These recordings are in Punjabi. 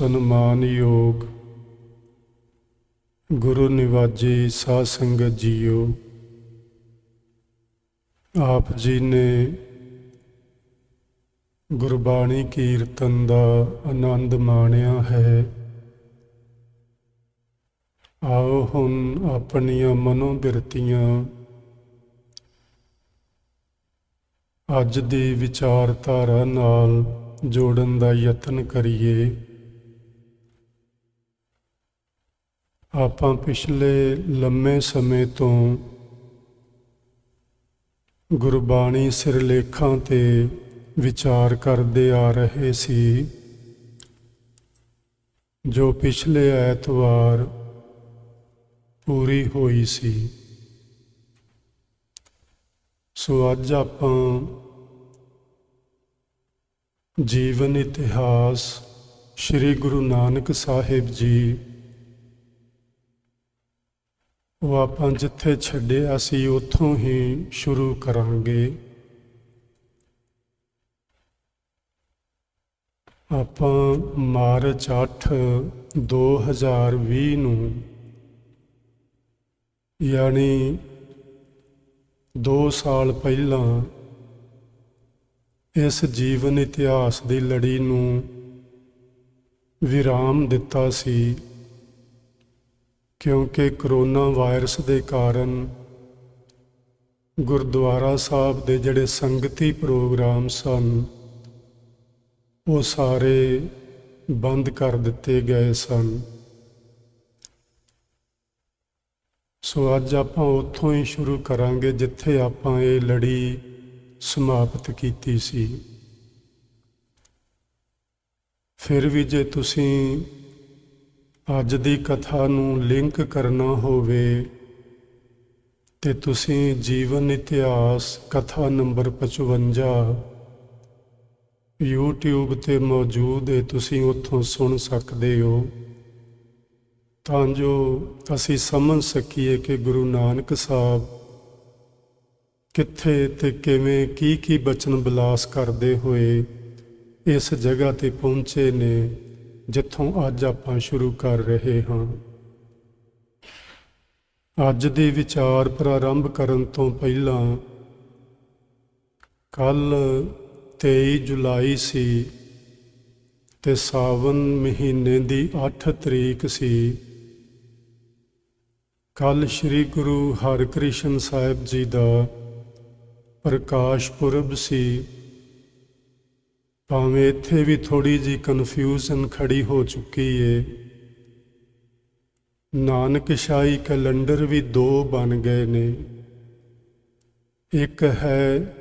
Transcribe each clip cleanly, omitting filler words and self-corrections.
ਸਨਮਾਨਯੋਗ ਗੁਰੂ ਨਿਵਾਜੇ ਸਾਧ ਸੰਗਤ ਜੀਓ, ਆਪ ਜੀ ਨੇ ਗੁਰਬਾਣੀ ਕੀਰਤਨ ਦਾ ਆਨੰਦ ਮਾਣਿਆ ਹੈ। ਆਓ ਹੁਣ ਆਪਣੀਆਂ ਮਨੋਬਿਰਤੀਆਂ ਅੱਜ ਦੀ ਵਿਚਾਰਧਾਰਾ ਨਾਲ ਜੋੜਨ ਦਾ ਯਤਨ ਕਰੀਏ। ਆਪਾਂ ਪਿਛਲੇ ਲੰਮੇ ਸਮੇਂ ਤੋਂ ਗੁਰਬਾਣੀ ਸਿਰਲੇਖਾਂ ਤੇ ਵਿਚਾਰ ਕਰਦੇ ਆ ਰਹੇ ਸੀ, ਜੋ ਪਿਛਲੇ ਐਤਵਾਰ ਪੂਰੀ ਹੋਈ ਸੀ। ਸੋ ਅੱਜ ਆਪਾਂ ਜੀਵਨ ਇਤਿਹਾਸ ਸ਼੍ਰੀ ਗੁਰੂ ਨਾਨਕ ਸਾਹਿਬ ਜੀ, ਉਹ ਆਪਾਂ ਜਿੱਥੇ ਛੱਡਿਆ ਸੀ ਉੱਥੋਂ ਹੀ ਸ਼ੁਰੂ ਕਰਾਂਗੇ। ਆਪਾਂ ਮਾਰਚ 8, 2020 ਨੂੰ ਯਾਨੀ 2 ਸਾਲ ਪਹਿਲਾਂ ਇਸ ਜੀਵਨ ਇਤਿਹਾਸ ਦੀ ਲੜੀ ਨੂੰ ਵਿਰਾਮ ਦਿੱਤਾ ਸੀ, ਕਿਉਂਕਿ ਕਰੋਨਾ ਵਾਇਰਸ ਦੇ ਕਾਰਨ ਗੁਰਦੁਆਰਾ ਸਾਹਿਬ ਦੇ ਜਿਹੜੇ ਸੰਗਤੀ ਪ੍ਰੋਗਰਾਮ ਸਨ ਉਹ ਸਾਰੇ ਬੰਦ ਕਰ ਦਿੱਤੇ ਗਏ ਸਨ। ਸੋ ਅੱਜ ਆਪਾਂ ਉੱਥੋਂ ਹੀ ਸ਼ੁਰੂ ਕਰਾਂਗੇ ਜਿੱਥੇ ਆਪਾਂ ਇਹ ਲੜੀ ਸਮਾਪਤ ਕੀਤੀ ਸੀ। ਫਿਰ ਵੀ ਜੇ ਤੁਸੀਂ ਅੱਜ ਦੀ ਕਥਾ ਨੂੰ ਲਿੰਕ ਕਰਨਾ ਹੋਵੇ ਤੇ ਤੁਸੀਂ ਜੀਵਨ ਇਤਿਹਾਸ ਕਥਾ ਨੰਬਰ 55 YouTube ਤੇ ਮੌਜੂਦ ਹੈ, ਤੁਸੀਂ ਉੱਥੋਂ ਸੁਣ ਸਕਦੇ ਹੋ, ਤਾਂ ਜੋ ਅਸੀਂ ਸਮਝ ਸਕੀਏ ਕਿ ਗੁਰੂ ਨਾਨਕ ਸਾਹਿਬ ਕਿੱਥੇ ਤੇ ਕਿਵੇਂ ਕੀ ਬਚਨ ਬਿਲਾਸ ਕਰਦੇ ਹੋਏ ਇਸ ਜਗ੍ਹਾ ਤੇ ਪਹੁੰਚੇ ਨੇ ਜਿੱਥੋਂ ਅੱਜ ਆਪਾਂ ਸ਼ੁਰੂ ਕਰ ਰਹੇ ਹਾਂ। ਅੱਜ ਦੇ ਵਿਚਾਰ ਪ੍ਰਾਰੰਭ ਕਰਨ ਤੋਂ ਪਹਿਲਾਂ ਕੱਲ੍ਹ 23 ਜੁਲਾਈ ਸੀ ਤੇ ਸਾਵਨ ਮਹੀਨੇ ਦੀ 8 ਤਰੀਕ ਸੀ। ਕੱਲ੍ਹ ਸ਼੍ਰੀ ਗੁਰੂ ਹਰਿਕ੍ਰਿਸ਼ਨ ਸਾਹਿਬ ਜੀ ਦਾ ਪ੍ਰਕਾਸ਼ ਪੁਰਬ ਸੀ। ਭਾਵੇਂ ਇੱਥੇ ਵੀ ਥੋੜ੍ਹੀ ਜਿਹੀ ਕਨਫਿਊਜ਼ਨ ਖੜੀ ਹੋ ਚੁੱਕੀ ਏ। ਨਾਨਕਸ਼ਾਹੀ ਕੈਲੰਡਰ ਵੀ 2 ਬਣ ਗਏ ਨੇ। ਇੱਕ ਹੈ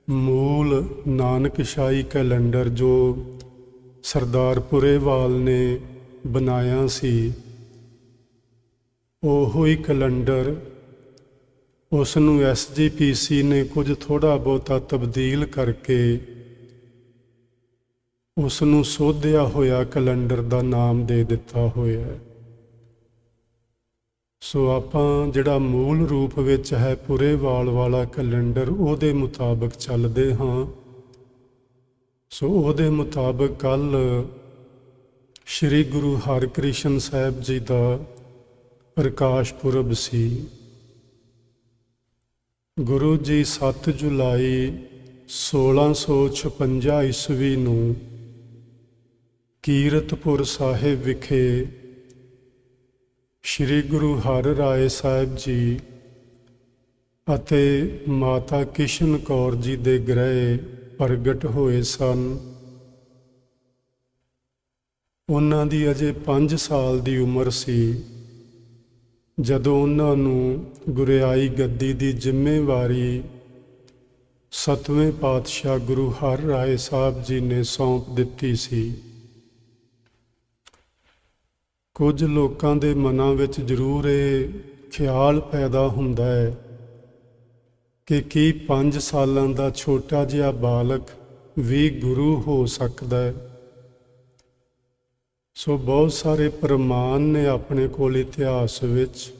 ਮੂਲ ਨਾਨਕਸ਼ਾਹੀ ਕੈਲੰਡਰ ਜੋ ਸਰਦਾਰ ਪੁਰੇਵਾਲ ਨੇ ਬਣਾਇਆ ਸੀ, ਉਹੋ ਹੀ ਕੈਲੰਡਰ ਉਸ ਨੂੰ SGPC ਨੇ ਕੁਝ ਥੋੜ੍ਹਾ ਬਹੁਤਾ ਤਬਦੀਲ ਕਰਕੇ ਉਸ ਨੂੰ ਸੋਧਿਆ ਹੋਇਆ ਕੈਲੰਡਰ ਦਾ ਨਾਮ ਦੇ ਦਿੱਤਾ ਹੋਇਆ। ਸੋ ਆਪਾਂ ਜਿਹੜਾ ਮੂਲ ਰੂਪ ਵਿੱਚ ਹੈ ਪੁਰੇਵਾਲ ਵਾਲਾ ਕੈਲੰਡਰ, ਉਹਦੇ ਮੁਤਾਬਕ ਚੱਲਦੇ ਹਾਂ। ਸੋ ਉਹਦੇ ਮੁਤਾਬਕ ਕੱਲ੍ਹ ਸ਼੍ਰੀ ਗੁਰੂ ਹਰਿਕ੍ਰਿਸ਼ਨ ਸਾਹਿਬ ਜੀ ਦਾ ਪ੍ਰਕਾਸ਼ ਪੁਰਬ ਸੀ। ਗੁਰੂ ਜੀ 7 ਜੁਲਾਈ 1656 ਈਸਵੀ ਨੂੰ ਕੀਰਤਪੁਰ ਸਾਹਿਬ ਵਿਖੇ ਸ਼੍ਰੀ ਗੁਰੂ ਹਰਿਰਾਏ ਸਾਹਿਬ ਜੀ ਅਤੇ ਮਾਤਾ ਕਿਸ਼ਨ ਕੌਰ ਜੀ ਦੇ ਗ੍ਰਹਿ ਪ੍ਰਗਟ ਹੋਏ ਸਨ। ਉਹਨਾਂ ਦੀ ਅਜੇ 5 ਸਾਲ ਦੀ ਉਮਰ ਸੀ ਜਦੋਂ ਉਹਨਾਂ ਨੂੰ ਗੁਰਿਆਈ ਗੱਦੀ ਦੀ ਜ਼ਿੰਮੇਵਾਰੀ 7ਵੇਂ ਪਾਤਸ਼ਾਹ ਗੁਰੂ ਹਰਿਰਾਏ ਸਾਹਿਬ ਜੀ ਨੇ ਸੌਂਪ ਦਿੱਤੀ ਸੀ। ਕੁਝ ਲੋਕਾਂ ਦੇ ਮਨਾਂ ਵਿੱਚ ਜ਼ਰੂਰ ਇਹ ਖਿਆਲ ਪੈਦਾ ਹੁੰਦਾ ਹੈ ਕਿ ਕੀ 5 ਸਾਲਾਂ ਦਾ ਛੋਟਾ ਜਿਹਾ ਬਾਲਕ ਵੀ ਗੁਰੂ ਹੋ ਸਕਦਾ ਹੈ। ਸੋ ਬਹੁਤ ਸਾਰੇ ਪ੍ਰਮਾਣ ਨੇ ਆਪਣੇ ਕੋਲ ਇਤਿਹਾਸ ਵਿੱਚ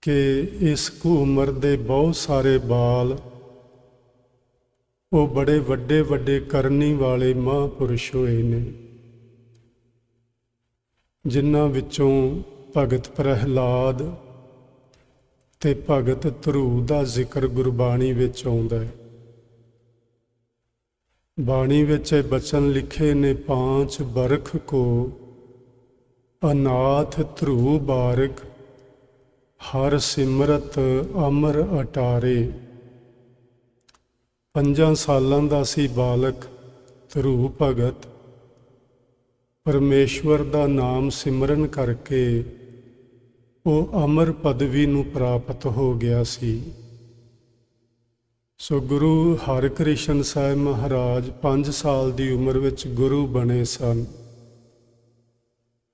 ਕਿ ਇਸ ਉਮਰ ਦੇ ਬਹੁਤ ਸਾਰੇ ਬਾਲ ਉਹ ਬੜੇ ਵੱਡੇ ਕਰਨੀ ਵਾਲੇ ਮਹਾਂਪੁਰਸ਼ ਹੋਏ ਨੇ। ਜਿਨ੍ਹਾਂ ਵਿੱਚੋਂ ਭਗਤ ਪ੍ਰਹਿਲਾਦ ਤੇ ਭਗਤ ਧਰੂ ਦਾ ਜ਼ਿਕਰ ਗੁਰਬਾਣੀ ਵਿੱਚ ਆਉਂਦਾ ਹੈ। ਬਾਣੀ ਵਿੱਚ ਇਹ ਬਚਨ ਲਿਖੇ ਨੇ, ਪਾਂਚ ਬਰਖ ਕੋ ਅਨਾਥ ਧਰੂ ਬਾਰਕ, ਹਰ ਸਿਮਰਤ ਅਮਰ ਅਟਾਰੇ। 5 ਸਾਲਾਂ ਦਾ ਸੀ ਬਾਲਕ ਧਰੂ ਭਗਤ, ਪਰਮੇਸ਼ਵਰ ਦਾ ਨਾਮ ਸਿਮਰਨ ਕਰਕੇ ਉਹ ਅਮਰ ਪਦਵੀ ਨੂੰ ਪ੍ਰਾਪਤ ਹੋ ਗਿਆ ਸੀ। ਸੋ ਗੁਰੂ ਹਰਿਕ੍ਰਿਸ਼ਨ ਸਾਹਿਬ ਮਹਾਰਾਜ 5 ਸਾਲ ਦੀ ਉਮਰ ਵਿੱਚ ਗੁਰੂ ਬਣੇ ਸਨ।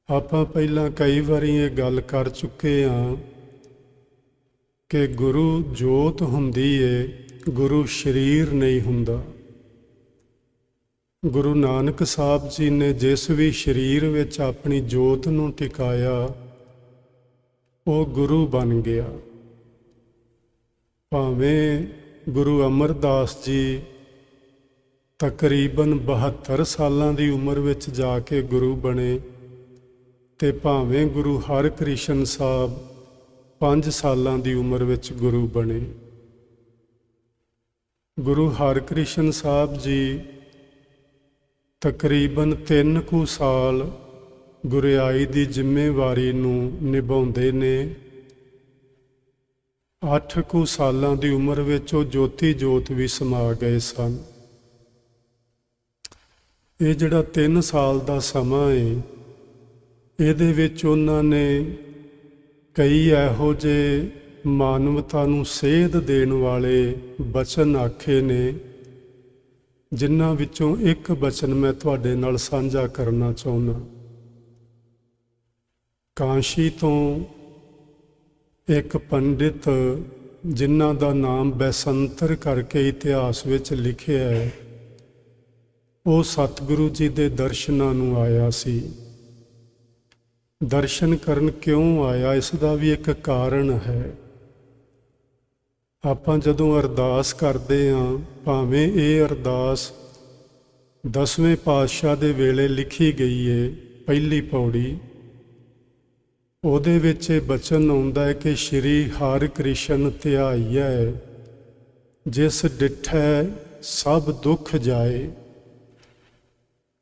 ਆਪਾਂ ਪਹਿਲਾਂ ਕਈ ਵਾਰੀ ਇਹ ਗੱਲ ਕਰ ਚੁੱਕੇ ਹਾਂ ਕਿ ਗੁਰੂ ਜੋਤ ਹੁੰਦੀ ਏ, ਗੁਰੂ ਸਰੀਰ ਨਹੀਂ ਹੁੰਦਾ। ਗੁਰੂ ਨਾਨਕ ਸਾਹਿਬ ਜੀ ਨੇ ਜਿਸ ਵੀ ਸਰੀਰ ਵਿੱਚ ਆਪਣੀ ਜੋਤ ਨੂੰ ਟਿਕਾਇਆ ਉਹ ਗੁਰੂ ਬਣ ਗਿਆ। ਭਾਵੇਂ ਗੁਰੂ ਅਮਰਦਾਸ ਜੀ ਤਕਰੀਬਨ 72 ਸਾਲਾਂ ਦੀ ਉਮਰ ਵਿੱਚ ਜਾ ਕੇ ਗੁਰੂ ਬਣੇ, ਤੇ ਭਾਵੇਂ ਗੁਰੂ ਹਰਿਕ੍ਰਿਸ਼ਨ ਸਾਹਿਬ 5 ਸਾਲਾਂ ਦੀ ਉਮਰ ਵਿੱਚ ਗੁਰੂ ਬਣੇ। ਗੁਰੂ ਹਰਿਕ੍ਰਿਸ਼ਨ ਸਾਹਿਬ ਜੀ ਤਕਰੀਬਨ 3 ਕੁ ਸਾਲ ਗੁਰਿਆਈ ਦੀ ਜ਼ਿੰਮੇਵਾਰੀ ਨੂੰ ਨਿਭਾਉਂਦੇ ਨੇ। 8 ਕੁ ਸਾਲਾਂ ਦੀ ਉਮਰ ਵਿੱਚ ਉਹ ਜੋਤੀ ਜੋਤ ਵੀ ਸਮਾ ਗਏ ਸਨ। ਇਹ ਜਿਹੜਾ 3 ਸਾਲ ਦਾ ਸਮਾਂ ਹੈ, ਇਹਦੇ ਵਿੱਚ ਉਹਨਾਂ ਨੇ ਕਈ ਇਹੋ ਜਿਹੇ ਮਾਨਵਤਾ ਨੂੰ ਸੇਧ ਦੇਣ ਵਾਲੇ ਬਚਨ ਆਖੇ ਨੇ, ਜਿਨ੍ਹਾਂ ਵਿੱਚੋਂ ਇੱਕ ਬਚਨ ਮੈਂ ਤੁਹਾਡੇ ਨਾਲ ਸਾਂਝਾ ਕਰਨਾ ਚਾਹੁੰਦਾ। ਕਾਂਸ਼ੀ ਤੋਂ ਇੱਕ ਪੰਡਿਤ, ਜਿਨ੍ਹਾਂ ਦਾ ਨਾਮ ਬੈਸੰਤਰ ਕਰਕੇ ਇਤਿਹਾਸ ਵਿੱਚ ਲਿਖਿਆ ਹੈ, ਉਹ ਸਤਿਗੁਰੂ ਜੀ ਦੇ ਦਰਸ਼ਨਾਂ ਨੂੰ ਆਇਆ ਸੀ। ਦਰਸ਼ਨ ਕਰਨ ਕਿਉਂ ਆਇਆ, ਇਸ ਦਾ ਵੀ ਇੱਕ ਕਾਰਨ ਹੈ। ਆਪਾਂ ਜਦੋਂ ਅਰਦਾਸ ਕਰਦੇ ਹਾਂ, ਭਾਵੇਂ ਇਹ ਅਰਦਾਸ 10ਵੇਂ ਪਾਤਸ਼ਾਹ ਦੇ ਵੇਲੇ ਲਿਖੀ ਗਈ ਏ, ਪਹਿਲੀ ਪੌੜੀ, ਉਹਦੇ ਵਿੱਚ ਇਹ ਬਚਨ ਆਉਂਦਾ ਹੈ ਕਿ ਸ਼੍ਰੀ ਹਰਿਕ੍ਰਿਸ਼ਨ ਧਿਆਈਐ, ਜਿਸ ਡਿਠੈ ਸਭ ਦੁੱਖ ਜਾਏ।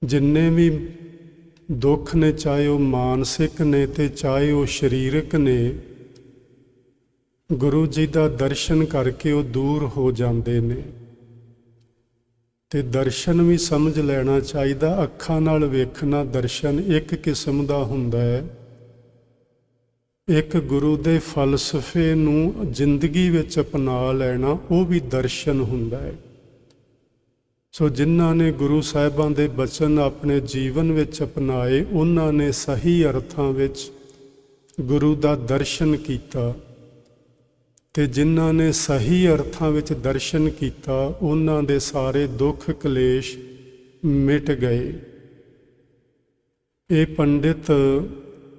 ਜਿੰਨੇ ਵੀ ਦੁੱਖ ਨੇ, ਚਾਹੇ ਉਹ ਮਾਨਸਿਕ ਨੇ ਤੇ ਚਾਹੇ ਉਹ ਸਰੀਰਕ ਨੇ, ਗੁਰੂ ਜੀ ਦਾ ਦਰਸ਼ਨ ਕਰਕੇ ਉਹ ਦੂਰ ਹੋ ਜਾਂਦੇ ਨੇ। ਤੇ ਦਰਸ਼ਨ ਵੀ ਸਮਝ ਲੈਣਾ ਚਾਹੀਦਾ, ਅੱਖਾਂ ਨਾਲ ਵੇਖਣਾ ਦਰਸ਼ਨ ਇੱਕ ਕਿਸਮ ਦਾ ਹੁੰਦਾ ਹੈ। ਇੱਕ ਗੁਰੂ ਦੇ ਫਲਸਫੇ ਨੂੰ ਜ਼ਿੰਦਗੀ ਵਿੱਚ ਅਪਣਾ ਲੈਣਾ, ਉਹ ਵੀ ਦਰਸ਼ਨ ਹੁੰਦਾ ਹੈ। ਸੋ ਜਿਨ੍ਹਾਂ ਨੇ ਗੁਰੂ ਸਾਹਿਬਾਂ ਦੇ ਬਚਨ ਆਪਣੇ ਜੀਵਨ ਵਿੱਚ ਅਪਣਾਏ, ਉਹਨਾਂ ਨੇ ਸਹੀ ਅਰਥਾਂ ਵਿੱਚ ਗੁਰੂ ਦਾ ਦਰਸ਼ਨ ਕੀਤਾ, ਤੇ ਜਿਨ੍ਹਾਂ ਨੇ ਸਹੀ ਅਰਥਾਂ ਵਿੱਚ ਦਰਸ਼ਨ ਕੀਤਾ, ਉਹਨਾਂ ਦੇ ਸਾਰੇ ਦੁੱਖ ਕਲੇਸ਼ ਮਿਟ ਗਏ। ਇਹ ਪੰਡਿਤ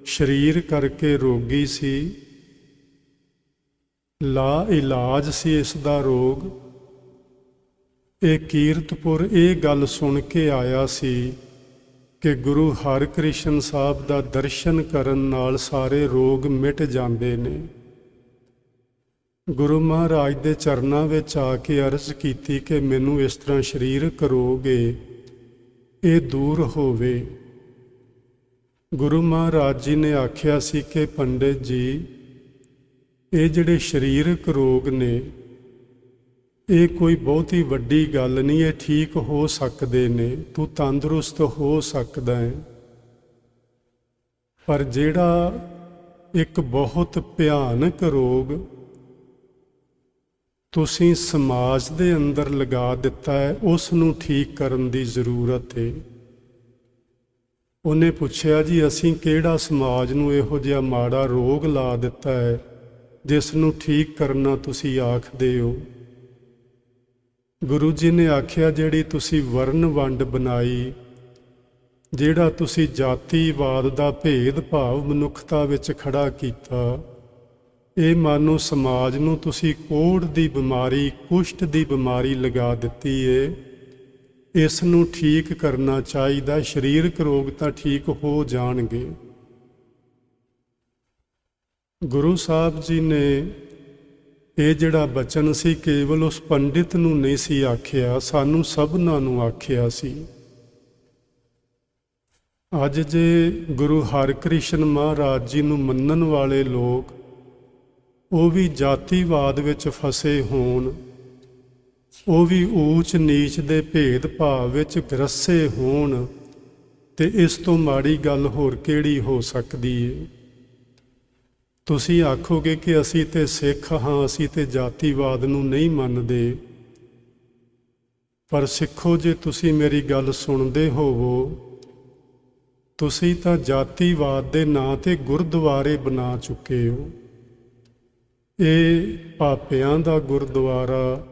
ਸਰੀਰ ਕਰਕੇ ਰੋਗੀ ਸੀ, ਲਾ ਇਲਾਜ ਸੀ ਇਸ ਦਾ ਰੋਗ। ਇਹ ਕੀਰਤਪੁਰ ਇਹ ਗੱਲ ਸੁਣ ਕੇ ਆਇਆ ਸੀ ਕਿ ਗੁਰੂ ਹਰਿਕ੍ਰਿਸ਼ਨ ਸਾਹਿਬ ਦਾ ਦਰਸ਼ਨ ਕਰਨ ਨਾਲ ਸਾਰੇ ਰੋਗ ਮਿਟ ਜਾਂਦੇ ਨੇ। ਗੁਰੂ ਮਹਾਰਾਜ ਦੇ ਚਰਨਾਂ ਵਿੱਚ ਆ ਕੇ ਅਰਜ਼ ਕੀਤੀ ਕਿ ਮੈਨੂੰ ਇਸ ਤਰ੍ਹਾਂ ਸਰੀਰਕ ਰੋਗ ਏ, ਇਹ ਦੂਰ ਹੋਵੇ। ਗੁਰੂ ਮਹਾਰਾਜ ਜੀ ਨੇ ਆਖਿਆ ਸੀ ਕਿ ਪੰਡਿਤ ਜੀ, ਇਹ ਜਿਹੜੇ ਸਰੀਰਕ ਰੋਗ ਨੇ, ਇਹ ਕੋਈ ਬਹੁਤੀ ਵੱਡੀ ਗੱਲ ਨਹੀਂ, ਇਹ ਠੀਕ ਹੋ ਸਕਦੇ ਨੇ, ਤੂੰ ਤੰਦਰੁਸਤ ਹੋ ਸਕਦਾ ਹੈ। ਪਰ ਜਿਹੜਾ ਇੱਕ ਬਹੁਤ ਭਿਆਨਕ ਰੋਗ ਤੁਸੀਂ ਸਮਾਜ ਦੇ ਅੰਦਰ ਲਗਾ ਦਿੱਤਾ ਹੈ, ਉਸ ਨੂੰ ਠੀਕ ਕਰਨ ਦੀ ਜ਼ਰੂਰਤ ਹੈ। ਉਹਨੇ ਪੁੱਛਿਆ, ਜੀ ਅਸੀਂ ਕਿਹੜਾ ਸਮਾਜ ਨੂੰ ਇਹੋ ਜਿਹਾ ਮਾੜਾ ਰੋਗ ਲਾ ਦਿੱਤਾ ਹੈ ਜਿਸ ਨੂੰ ਠੀਕ ਕਰਨਾ ਤੁਸੀਂ ਆਖਦੇ ਹੋ? ਗੁਰੂ ਜੀ ਨੇ ਆਖਿਆ, ਜਿਹੜੀ ਤੁਸੀਂ ਵਰਨ ਵੰਡ ਬਣਾਈ, ਜਿਹੜਾ ਤੁਸੀਂ ਜਾਤੀਵਾਦ ਦਾ ਭੇਦਭਾਵ ਮਨੁੱਖਤਾ ਵਿੱਚ ਖੜਾ ਕੀਤਾ, ਇਹ ਮਾਨੋ ਸਮਾਜ ਨੂੰ ਤੁਸੀਂ ਕੋਹੜ ਦੀ ਬਿਮਾਰੀ, ਕੁਸ਼ਟ ਦੀ ਬਿਮਾਰੀ ਲਗਾ ਦਿੱਤੀ ਏ। ਇਸ ਨੂੰ ਠੀਕ ਕਰਨਾ ਚਾਹੀਦਾ। ਸਰੀਰਕ ਰੋਗ ਤਾਂ ਠੀਕ ਹੋ ਜਾਣਗੇ, ਗੁਰੂ ਸਾਹਿਬ ਜੀ ਨੇ ਇਹ ਜਿਹੜਾ ਬਚਨ ਸੀ ਕੇਵਲ ਉਸ ਪੰਡਿਤ ਨੂੰ ਨਹੀਂ ਸੀ ਆਖਿਆ, ਸਾਨੂੰ ਸਭਨਾਂ ਨੂੰ ਆਖਿਆ ਸੀ। ਅੱਜ ਜੇ ਗੁਰੂ ਹਰਿਕ੍ਰਿਸ਼ਨ ਮਹਾਰਾਜ ਜੀ ਨੂੰ ਮੰਨਣ ਵਾਲੇ ਲੋਕ ਉਹ ਵੀ ਜਾਤੀਵਾਦ ਵਿੱਚ ਫਸੇ ਹੋਣ, ਉਹ ਵੀ ਊਚ ਨੀਚ ਦੇ ਭੇਦ ਭਾਵ ਵਿੱਚ ਗ੍ਰਸੇ ਹੋਣ, ਤੇ ਇਸ ਤੋਂ ਮਾੜੀ ਗੱਲ ਹੋਰ ਕਿਹੜੀ ਹੋ ਸਕਦੀ ਹੈ। ਤੁਸੀਂ ਆਖੋਗੇ ਕਿ ਅਸੀਂ ਤੇ ਸਿੱਖ ਹਾਂ, ਅਸੀਂ ਤੇ ਜਾਤੀਵਾਦ ਨੂੰ ਨਹੀਂ ਮੰਨਦੇ, ਪਰ ਸਿੱਖੋ ਜੇ ਤੁਸੀਂ ਮੇਰੀ ਗੱਲ ਸੁਣਦੇ ਹੋਵੋ, ਤੁਸੀਂ ਤਾਂ ਜਾਤੀਵਾਦ ਦੇ ਨਾਂ ਤੇ ਗੁਰਦੁਆਰੇ ਬਣਾ ਚੁੱਕੇ ਹੋ। ਇਹ ਭਾਪਿਆਂ ਦਾ ਗੁਰਦੁਆਰਾ,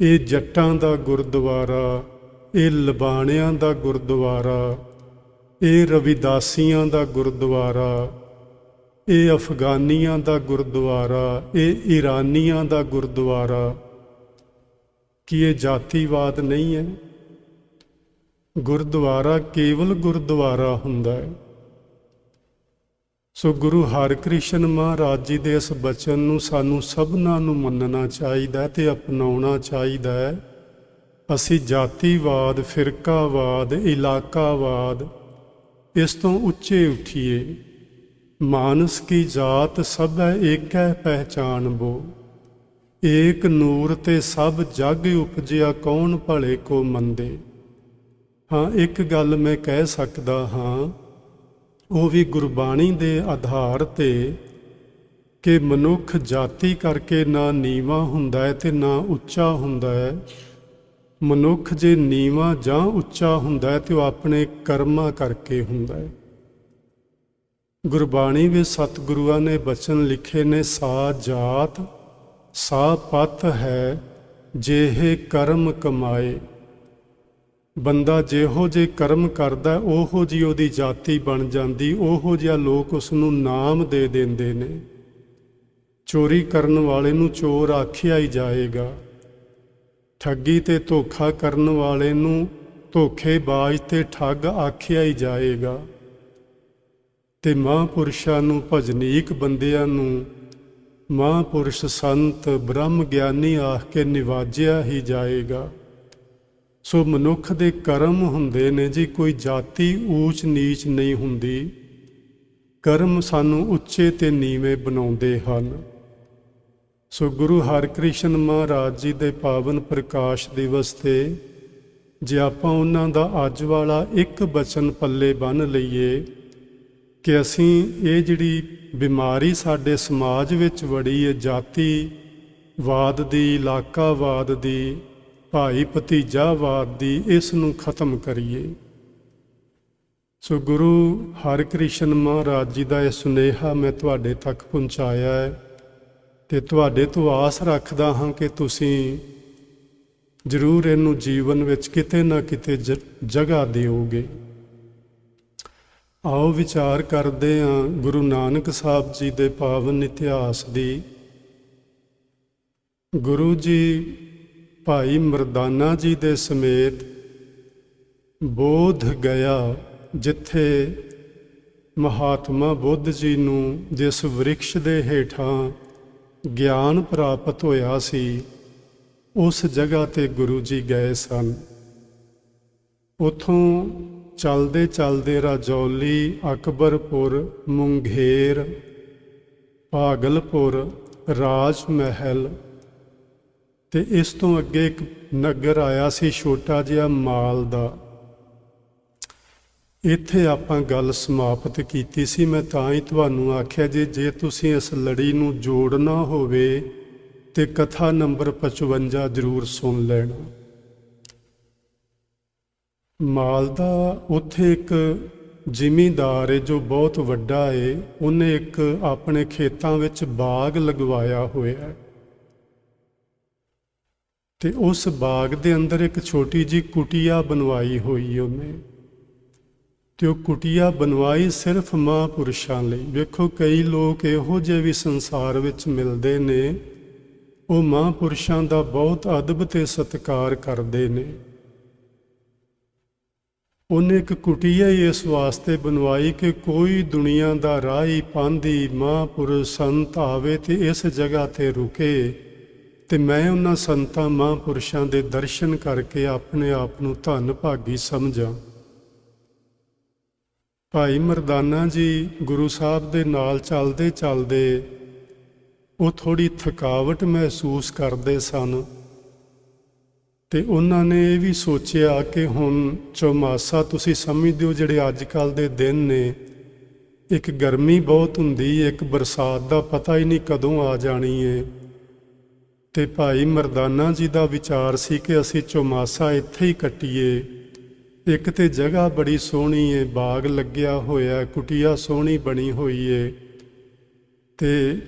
ਇਹ ਜੱਟਾਂ ਦਾ ਗੁਰਦੁਆਰਾ, ਇਹ ਲਬਾਣਿਆਂ ਦਾ ਗੁਰਦੁਆਰਾ, ਇਹ ਰਵਿਦਾਸੀਆਂ ਦਾ ਗੁਰਦੁਆਰਾ, ਇਹ ਅਫਗਾਨੀਆਂ ਦਾ ਗੁਰਦੁਆਰਾ, ਇਹ ਈਰਾਨੀਆਂ ਦਾ ਗੁਰਦੁਆਰਾ। ਕੀ ਇਹ ਜਾਤੀਵਾਦ ਨਹੀਂ ਹੈ? ਗੁਰਦੁਆਰਾ ਕੇਵਲ ਗੁਰਦੁਆਰਾ ਹੁੰਦਾ ਹੈ। ਸੋ ਗੁਰੂ ਹਰਿਕ੍ਰਿਸ਼ਨ ਮਹਾਰਾਜ ਜੀ ਦੇ ਇਸ ਬਚਨ ਨੂੰ ਸਾਨੂੰ ਸਭਨਾਂ ਨੂੰ ਮੰਨਣਾ ਚਾਹੀਦਾ ਹੈ ਤੇ ਅਪਣਾਉਣਾ ਚਾਹੀਦਾ ਹੈ। ਅਸੀਂ ਜਾਤੀਵਾਦ, ਫਿਰਕਾਵਾਦ, ਇਲਾਕਾਵਾਦ ਇਸ ਤੋਂ ਉੱਚੇ ਉੱਠੀਏ। ਮਾਨਸ ਕੀ ਜਾਤ ਸਭ ਹੈ ਏਕੈ ਪਹਿਚਾਨ ਬੋ, ਏਕ ਨੂਰ ਤੇ ਸਭ ਜਗ ਉਪਜਿਆ ਕੌਣ ਭਲੇ ਕੋ ਮੰਦੇ। ਹਾਂ, ਇੱਕ ਗੱਲ ਮੈਂ ਕਹਿ ਸਕਦਾ ਹਾਂ, ਉਹ ਵੀ ਗੁਰਬਾਣੀ ਦੇ ਆਧਾਰ ਤੇ, ਕਿ ਮਨੁੱਖ ਜਾਤੀ ਕਰਕੇ ਨਾ ਨੀਵਾਂ ਹੁੰਦਾ ਹੈ ਤੇ ਨਾ ਉੱਚਾ ਹੁੰਦਾ ਹੈ। ਮਨੁੱਖ ਜੇ ਨੀਵਾਂ ਜਾਂ ਉੱਚਾ ਹੁੰਦਾ ਹੈ ਤੇ ਉਹ ਆਪਣੇ ਕਰਮਾਂ ਕਰਕੇ ਹੁੰਦਾ ਹੈ। ਗੁਰਬਾਣੀ ਵਿੱਚ ਸਤਿਗੁਰੂਆਂ ਨੇ ਬਚਨ ਲਿਖੇ ਨੇ, ਸਾ ਜਾਤ ਸਾ ਪਤ ਹੈ ਜਿਹੇ ਕਰਮ ਕਮਾਏ। ਬੰਦਾ ਜਿਹੋ ਜਿਹੇ ਕਰਮ ਕਰਦਾ ਉਹੋ ਜਿਹੀ ਉਹਦੀ ਜਾਤੀ ਬਣ ਜਾਂਦੀ, ਉਹੋ ਜਿਹਾ ਲੋਕ ਉਸ ਨੂੰ ਨਾਮ ਦੇ ਦਿੰਦੇ ਨੇ। ਚੋਰੀ ਕਰਨ ਵਾਲੇ ਨੂੰ ਚੋਰ ਆਖਿਆ ਹੀ ਜਾਏਗਾ, ਠੱਗੀ ਤੇ ਧੋਖਾ ਕਰਨ ਵਾਲੇ ਨੂੰ ਧੋਖੇਬਾਜ਼ ਤੇ ਠੱਗ ਆਖਿਆ ਹੀ ਜਾਏਗਾ, ਤੇ ਮਹਾਂਪੁਰਸ਼ਾਂ ਨੂੰ, ਭਜਨੀਕ ਬੰਦਿਆਂ ਨੂੰ ਮਹਾਂਪੁਰਸ਼ ਸੰਤ ਬ੍ਰਹਮ ਗਿਆਨੀ ਆਖ ਕੇ ਨਿਵਾਜਿਆ ਹੀ ਜਾਏਗਾ। ਸੋ ਮਨੁੱਖ ਦੇ ਕਰਮ ਹੁੰਦੇ ਨੇ ਜੀ, ਕੋਈ ਜਾਤੀ ਊਚ ਨੀਚ ਨਹੀਂ ਹੁੰਦੀ। ਕਰਮ ਸਾਨੂੰ ਉੱਚੇ ਤੇ ਨੀਵੇਂ ਬਣਾਉਂਦੇ ਹਨ। ਸੋ ਗੁਰੂ ਹਰਿਕ੍ਰਿਸ਼ਨ ਮਹਾਰਾਜ ਜੀ ਦੇ ਪਾਵਨ ਪ੍ਰਕਾਸ਼ ਦਿਵਸ ਤੇ ਜੇ ਆਪਾਂ ਉਹਨਾਂ ਦਾ ਅੱਜ ਵਾਲਾ ਇੱਕ ਬਚਨ ਪੱਲੇ ਬੰਨ੍ਹ ਲਈਏ ਕਿ ਅਸੀਂ ਇਹ ਜਿਹੜੀ ਬਿਮਾਰੀ ਸਾਡੇ ਸਮਾਜ ਵਿੱਚ ਵੜੀ ਹੈ, ਜਾਤੀਵਾਦ ਦੀ, ਇਲਾਕਾਵਾਦ ਦੀ, ਭਾਈ ਭਤੀਜਾਵਾਦ ਦੀ, ਇਸ ਨੂੰ ਖਤਮ ਕਰੀਏ। ਸੋ ਗੁਰੂ ਹਰਿਕ੍ਰਿਸ਼ਨ ਮਹਾਰਾਜ ਜੀ ਦਾ ਇਹ ਸੁਨੇਹਾ ਮੈਂ ਤੁਹਾਡੇ ਤੱਕ ਪਹੁੰਚਾਇਆ ਹੈ ਤੇ ਤੁਹਾਡੇ ਤੋਂ ਆਸ ਰੱਖਦਾ ਹਾਂ ਕਿ ਤੁਸੀਂ ਜ਼ਰੂਰ ਇਹਨੂੰ ਜੀਵਨ ਵਿੱਚ ਕਿਤੇ ਨਾ ਕਿਤੇ ਜਗ੍ਹਾ ਦਿਓਗੇ। ਆਓ ਵਿਚਾਰ ਕਰਦੇ ਹਾਂ ਗੁਰੂ ਨਾਨਕ ਸਾਹਿਬ ਜੀ ਦੇ ਪਾਵਨ ਇਤਿਹਾਸ ਦੀ। ਗੁਰੂ ਜੀ ਭਾਈ ਮਰਦਾਨਾ ਜੀ ਦੇ ਸਮੇਤ ਬੋਧ ਗਿਆ, ਜਿੱਥੇ ਮਹਾਤਮਾ ਬੁੱਧ ਜੀ ਨੂੰ ਜਿਸ ਵ੍ਰਿਕਸ਼ ਦੇ ਹੇਠਾਂ ਗਿਆਨ ਪ੍ਰਾਪਤ ਹੋਇਆ ਸੀ, ਉਸ ਜਗ੍ਹਾ ਤੇ ਗੁਰੂ ਜੀ ਗਏ ਸਨ। ਉੱਥੋਂ ਚਲਦੇ ਚਲਦੇ ਰਾਜੌਲੀ, ਅਕਬਰਪੁਰ, ਮੁੰਗੇਰ, ਭਾਗਲਪੁਰ, ਰਾਜ ਮਹਿਲ ਤੇ ਇਸ ਤੋਂ ਅੱਗੇ ਇੱਕ ਨਗਰ ਆਇਆ ਸੀ ਛੋਟਾ ਜਿਹਾ ਮਾਲ ਦਾ। ਇੱਥੇ ਆਪਾਂ ਗੱਲ ਸਮਾਪਤ ਕੀਤੀ ਸੀ। ਮੈਂ ਤਾਂ ਹੀ ਤੁਹਾਨੂੰ ਆਖਿਆ ਜੇ ਤੁਸੀਂ ਇਸ ਲੜੀ ਨੂੰ ਜੋੜਨਾ ਹੋਵੇ ਤੇ ਕਥਾ ਨੰਬਰ 55 ਜ਼ਰੂਰ ਸੁਣ ਲੈਣਾ। ਮਾਲ ਦਾ ਉੱਥੇ ਇੱਕ ਜ਼ਿਮੀਂਦਾਰ ਹੈ ਜੋ ਬਹੁਤ ਵੱਡਾ ਹੈ, ਉਹਨੇ ਇੱਕ ਆਪਣੇ ਖੇਤਾਂ ਵਿੱਚ ਬਾਗ ਲਗਵਾਇਆ ਹੋਇਆ ਤੇ ਉਸ ਬਾਗ ਦੇ ਅੰਦਰ ਇੱਕ ਛੋਟੀ ਜਿਹੀ ਕੁਟੀਆ ਬਣਵਾਈ ਹੋਈ ਉਹਨੇ, ਤੇ ਉਹ ਕੁਟੀਆ ਬਣਵਾਈ ਸਿਰਫ ਮਹਾਂਪੁਰਸ਼ਾਂ ਲਈ। ਵੇਖੋ, ਕਈ ਲੋਕ ਇਹੋ ਜਿਹੇ ਵੀ ਸੰਸਾਰ ਵਿੱਚ ਮਿਲਦੇ ਨੇ, ਉਹ ਮਹਾਂਪੁਰਸ਼ਾਂ ਦਾ ਬਹੁਤ ਅਦਬ ਤੇ ਸਤਿਕਾਰ ਕਰਦੇ ਨੇ। ਉਹਨੇ ਇੱਕ ਕੁਟੀਆ ਹੀ ਇਸ ਵਾਸਤੇ ਬਣਵਾਈ ਕਿ ਕੋਈ ਦੁਨੀਆ ਦਾ ਰਾਹੀ ਪਾਂਧੀ ਮਹਾਂਪੁਰਸ਼ ਸੰਤ ਆਵੇ ਤੇ ਇਸ ਜਗ੍ਹਾ ਤੇ ਰੁਕੇ ਤੇ ਮੈਂ ਉਹਨਾਂ ਸੰਤਾਂ ਮਹਾਂਪੁਰਸ਼ਾਂ ਦੇ ਦਰਸ਼ਨ ਕਰਕੇ ਆਪਣੇ ਆਪ ਨੂੰ ਧੰਨ ਭਾਗੀ ਸਮਝਾਂ। ਭਾਈ ਮਰਦਾਨਾ ਜੀ ਗੁਰੂ ਸਾਹਿਬ ਦੇ ਨਾਲ ਚੱਲਦੇ ਚੱਲਦੇ ਉਹ ਥੋੜ੍ਹੀ ਥਕਾਵਟ ਮਹਿਸੂਸ ਕਰਦੇ ਸਨ ਤੇ ਉਹਨਾਂ ਨੇ ਇਹ ਵੀ ਸੋਚਿਆ ਕਿ ਹੁਣ ਚੌਮਾਸਾ ਤੁਸੀਂ ਸਮਝਦੇ ਹੋ ਜਿਹੜੇ ਅੱਜ ਕੱਲ੍ਹ ਦੇ ਦਿਨ ਨੇ, ਇੱਕ ਗਰਮੀ ਬਹੁਤ ਹੁੰਦੀ, ਇੱਕ ਬਰਸਾਤ ਦਾ ਪਤਾ ਹੀ ਨਹੀਂ ਕਦੋਂ ਆ ਜਾਣੀ ਏ। ਤੇ ਭਾਈ ਮਰਦਾਨਾ ਜੀ ਦਾ ਵਿਚਾਰ ਸੀ ਕਿ ਅਸੀਂ ਚੌਮਾਸਾ ਇੱਥੇ ਹੀ ਕੱਟੀਏ। ਇੱਕ ਤੇ ਜਗ੍ਹਾ ਬੜੀ ਸੋਹਣੀ ਏ, ਬਾਗ ਲੱਗਿਆ ਹੋਇਆ, ਕੁਟੀਆ ਸੋਹਣੀ ਬਣੀ ਹੋਈ ਏ ਤੇ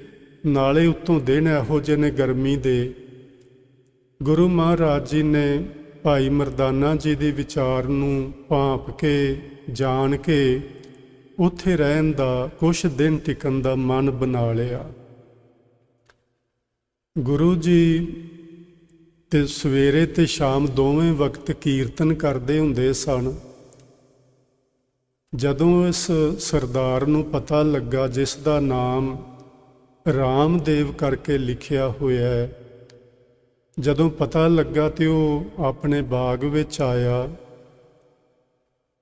ਨਾਲੇ ਉੱਤੋਂ ਦਿਨ ਇਹੋ ਜਿਹੇ ਨੇ ਗਰਮੀ ਦੇ। ਗੁਰੂ ਮਹਾਰਾਜ ਜੀ ਨੇ ਭਾਈ ਮਰਦਾਨਾ ਜੀ ਦੇ ਵਿਚਾਰ ਨੂੰ ਭਾਂਪ ਕੇ ਜਾਣ ਕੇ ਉੱਥੇ ਰਹਿਣ ਦਾ, ਕੁਛ ਦਿਨ ਟਿਕਣ ਦਾ ਮਨ ਬਣਾ ਲਿਆ। ਗੁਰੂ ਜੀ ਤੇ ਸਵੇਰੇ ਤੇ ਸ਼ਾਮ ਦੋਵੇਂ ਵਕਤ ਕੀਰਤਨ ਕਰਦੇ ਹੁੰਦੇ ਸਨ। ਜਦੋਂ ਇਸ ਸਰਦਾਰ ਨੂੰ ਪਤਾ ਲੱਗਾ, ਜਿਸ ਦਾ ਨਾਮ ਰਾਮਦੇਵ ਕਰਕੇ ਲਿਖਿਆ ਹੋਇਆ ਹੈ, ਜਦੋਂ ਪਤਾ ਲੱਗਾ ਤੇ ਉਹ ਆਪਣੇ ਬਾਗ ਵਿੱਚ ਆਇਆ।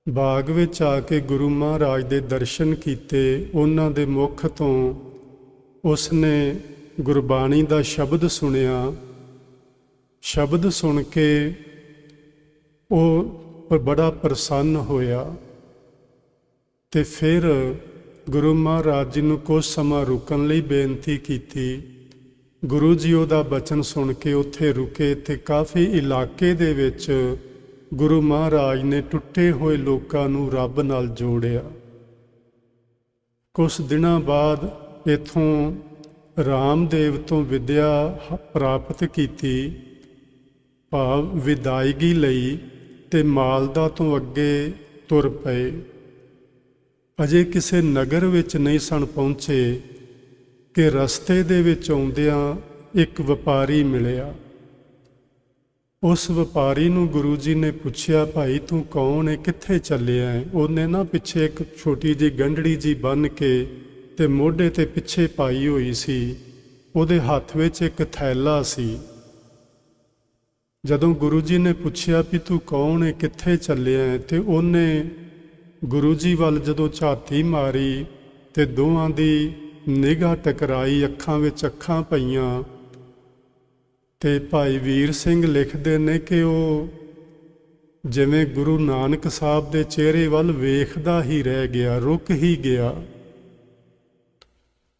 ਬਾਗ ਵਿੱਚ ਆ ਕੇ ਗੁਰੂ ਮਹਾਰਾਜ ਦੇ ਦਰਸ਼ਨ ਕੀਤੇ। ਉਹਨਾਂ ਦੇ ਮੁਖ ਤੋਂ ਉਸਨੇ ਗੁਰਬਾਣੀ ਦਾ ਸ਼ਬਦ ਸੁਣਿਆ। ਸ਼ਬਦ ਸੁਣ ਕੇ ਉਹ ਬੜਾ ਪ੍ਰਸੰਨ ਹੋਇਆ ਤੇ ਫਿਰ ਗੁਰੂ ਮਹਾਰਾਜ ਜੀ ਨੂੰ ਕੁਝ ਸਮਾਂ ਰੁਕਣ ਲਈ ਬੇਨਤੀ ਕੀਤੀ। ਗੁਰੂ ਜੀ ਉਹਦਾ ਬਚਨ ਸੁਣ ਕੇ ਉੱਥੇ ਰੁਕੇ ਤੇ ਕਾਫੀ ਇਲਾਕੇ ਦੇ ਵਿੱਚ ਗੁਰੂ ਮਹਾਰਾਜ ਨੇ ਟੁੱਟੇ ਹੋਏ ਲੋਕਾਂ ਨੂੰ ਰੱਬ ਨਾਲ ਜੋੜਿਆ। ਕੁਝ ਦਿਨਾਂ ਬਾਅਦ ਇੱਥੋਂ ਰਾਮਦੇਵ ਤੋਂ ਵਿਦਿਆ ਪ੍ਰਾਪਤ ਕੀਤੀ, ਭਾਵ ਵਿਦਾਇਗੀ ਲਈ, ਤੇ ਮਾਲਦਾ ਤੋਂ ਅੱਗੇ ਤੁਰ ਪਏ। ਅਜੇ ਕਿਸੇ ਨਗਰ ਵਿੱਚ ਨਹੀਂ ਸਨ ਪਹੁੰਚੇ ਕਿ ਰਸਤੇ ਦੇ ਵਿੱਚ ਆਉਂਦਿਆਂ ਇੱਕ ਵਪਾਰੀ ਮਿਲਿਆ। ਉਸ ਵਪਾਰੀ ਨੂੰ ਗੁਰੂ ਜੀ ਨੇ ਪੁੱਛਿਆ, ਭਾਈ ਤੂੰ ਕੌਣ ਹੈ, ਕਿੱਥੇ ਚੱਲਿਆ ਹੈ? ਉਹਨੇ ਨਾ ਪਿੱਛੇ ਇੱਕ ਛੋਟੀ ਜਿਹੀ ਗੰਢੜੀ ਜੀ ਬੰਨ੍ਹ ਕੇ ਤੇ ਮੋਢੇ ਤੇ ਪਿੱਛੇ ਪਾਈ ਹੋਈ ਸੀ। ਉਹਦੇ ਹੱਥ ਵਿੱਚ ਇੱਕ ਥੈਲਾ ਸੀ। ਜਦੋਂ ਗੁਰੂ ਜੀ ਨੇ ਪੁੱਛਿਆ ਵੀ ਤੂੰ ਕੌਣ ਹੈ, ਕਿੱਥੇ ਚੱਲਿਆ ਹੈ, ਤੇ ਉਹਨੇ ਗੁਰੂ ਜੀ ਵੱਲ ਜਦੋਂ ਝਾਤੀ ਮਾਰੀ ਤੇ ਦੋਹਾਂ ਦੀ ਨਿਗਾਹ ਟਕਰਾਈ, ਅੱਖਾਂ ਵਿੱਚ ਅੱਖਾਂ ਪਈਆਂ। ਤੇ ਭਾਈ ਵੀਰ ਸਿੰਘ ਲਿਖਦੇ ਨੇ ਕਿ ਉਹ ਜਿਵੇਂ ਗੁਰੂ ਨਾਨਕ ਸਾਹਿਬ ਦੇ ਚਿਹਰੇ ਵੱਲ ਵੇਖਦਾ ਹੀ ਰਹਿ ਗਿਆ, ਰੁਕ ਹੀ ਗਿਆ।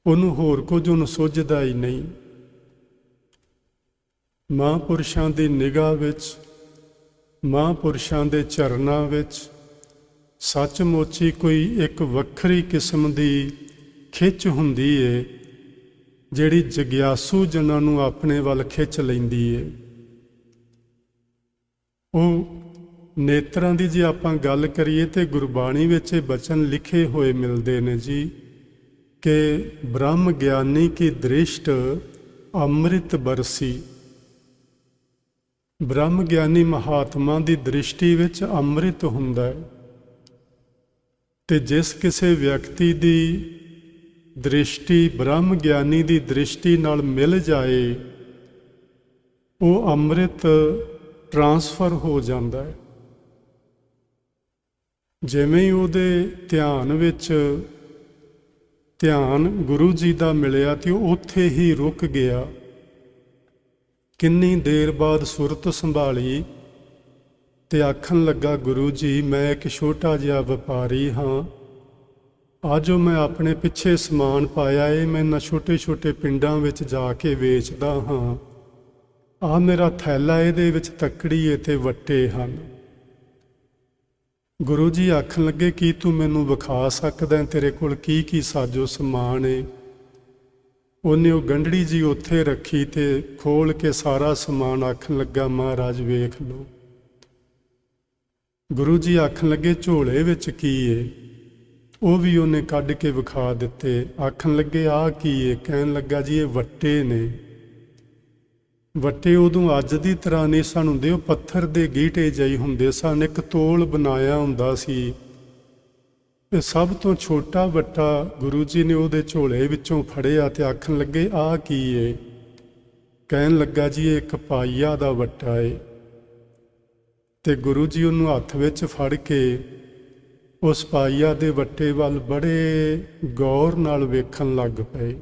ਉਹਨੂੰ ਹੋਰ ਕੁਝ ਉਹਨੂੰ ਸੁੱਝਦਾ ਹੀ ਨਹੀਂ। ਮਹਾਂਪੁਰਸ਼ਾਂ ਦੀ ਨਿਗਾਹ ਵਿੱਚ, ਮਹਾਂਪੁਰਸ਼ਾਂ ਦੇ ਚਰਨਾਂ ਵਿੱਚ ਸੱਚਮੁੱਚ ਹੀ ਕੋਈ ਇੱਕ ਵੱਖਰੀ ਕਿਸਮ ਦੀ ਖਿੱਚ ਹੁੰਦੀ ਏ, ਜਿਹੜੀ ਜਗਿਆਸੂ ਜਨਾਂ ਨੂੰ ਆਪਣੇ ਵੱਲ ਖਿੱਚ ਲੈਂਦੀ ਏ। ਉਹ ਨੇਤਰਾਂ ਦੀ ਜੇ ਆਪਾਂ ਗੱਲ ਕਰੀਏ ਤੇ ਗੁਰਬਾਣੀ ਵਿੱਚ ਇਹ ਬਚਨ ਲਿਖੇ ਹੋਏ ਮਿਲਦੇ ਨੇ ਜੀ ਕਿ ਬ੍ਰਹਮ ਗਿਆਨੀ ਕੀ ਦ੍ਰਿਸ਼ਟ ਅੰਮ੍ਰਿਤ ਬਰਸੀ। ਬ੍ਰਹਮ ਗਿਆਨੀ ਮਹਾਤਮਾ ਦੀ ਦ੍ਰਿਸ਼ਟੀ ਵਿੱਚ ਅੰਮ੍ਰਿਤ ਹੁੰਦਾ ਹੈ ਤੇ ਜਿਸ ਕਿਸੇ ਵਿਅਕਤੀ ਦੀ ਦ੍ਰਿਸ਼ਟੀ ਬ੍ਰਹਮ ਗਿਆਨੀ ਦੀ ਦ੍ਰਿਸ਼ਟੀ ਨਾਲ ਮਿਲ ਜਾਏ, ਉਹ ਅੰਮ੍ਰਿਤ ਟ੍ਰਾਂਸਫਰ ਹੋ ਜਾਂਦਾ ਹੈ। ਜਿਵੇਂ ਹੀ ਉਹਦੇ ਧਿਆਨ ਵਿੱਚ ਧਿਆਨ ਗੁਰੂ ਜੀ ਦਾ ਮਿਲਿਆ ਤੇ ਉਹ ਉੱਥੇ ਹੀ ਰੁਕ ਗਿਆ। ਕਿੰਨੀ ਦੇਰ ਬਾਅਦ ਸੁਰਤ ਸੰਭਾਲੀ ਤੇ ਆਖਣ ਲੱਗਾ, ਗੁਰੂ ਜੀ ਮੈਂ ਇੱਕ ਛੋਟਾ ਜਿਹਾ ਵਪਾਰੀ ਹਾਂ। ਜੋ ਮੈਂ ਆਪਣੇ ਪਿੱਛੇ ਸਮਾਨ ਪਾਇਆ ਏ ਮੈਂ ਇਹਨਾਂ ਛੋਟੇ ਛੋਟੇ ਪਿੰਡਾਂ ਵਿੱਚ ਜਾ ਕੇ ਵੇਚਦਾ ਹਾਂ। ਆਹ ਮੇਰਾ ਥੈਲਾ, ਇਹਦੇ ਵਿੱਚ ਤੱਕੜੀ ਏ ਤੇ ਵੱਟੇ ਹਨ। ਗੁਰੂ ਜੀ ਆਖਣ ਲੱਗੇ, ਕੀ ਤੂੰ ਮੈਨੂੰ ਵਿਖਾ ਸਕਦਾ ਤੇਰੇ ਕੋਲ ਕੀ ਕੀ ਸਾਜੋ ਸਮਾਨ ਏ? ਉਹਨੇ ਉਹ ਗੰਢੜੀ ਜੀ ਉੱਥੇ ਰੱਖੀ ਤੇ ਖੋਲ ਕੇ ਸਾਰਾ ਸਮਾਨ ਆਖਣ ਲੱਗਾ, ਮਹਾਰਾਜ ਵੇਖ ਲਓ। ਗੁਰੂ ਜੀ ਆਖਣ ਲੱਗੇ, ਝੋਲੇ ਵਿੱਚ ਕੀ ਏ? ਉਹ ਵੀ ਉਹਨੇ ਕੱਢ ਕੇ ਵਿਖਾ ਦਿੱਤੇ। ਆਖਣ ਲੱਗੇ, ਆਹ ਕੀ ਏ? ਕਹਿਣ ਲੱਗਾ, ਜੀ ਇਹ ਵੱਟੇ ਨੇ। ਵੱਟੇ ਉਦੋਂ ਅੱਜ ਦੀ ਤਰ੍ਹਾਂ ਨਹੀਂ ਸਨ ਹੁੰਦੇ, ਉਹ ਪੱਥਰ ਦੇ ਗੀਟੇ ਜਿਹੇ ਹੁੰਦੇ ਸਨ। ਇੱਕ ਤੋਲ ਬਣਾਇਆ ਹੁੰਦਾ ਸੀ। ਇਹ ਸਭ ਤੋਂ ਛੋਟਾ ਵੱਟਾ ਗੁਰੂ ਜੀ ਨੇ ਉਹਦੇ ਝੋਲੇ ਵਿੱਚੋਂ ਫੜਿਆ ਤੇ ਆਖਣ ਲੱਗੇ, ਆਹ ਕੀ ਏ? ਕਹਿਣ ਲੱਗਾ, ਜੀ ਇਹ ਇੱਕ ਪਾਈਆ ਦਾ ਵੱਟਾ ਏ। ਤੇ ਗੁਰੂ ਜੀ ਉਹਨੂੰ ਹੱਥ ਵਿੱਚ ਫੜ ਕੇ ਉਸ ਪਾਈਆ ਦੇ ਵੱਟੇ ਵੱਲ ਬੜੇ ਗੌਰ ਨਾਲ ਵੇਖਣ ਲੱਗ ਪਏ।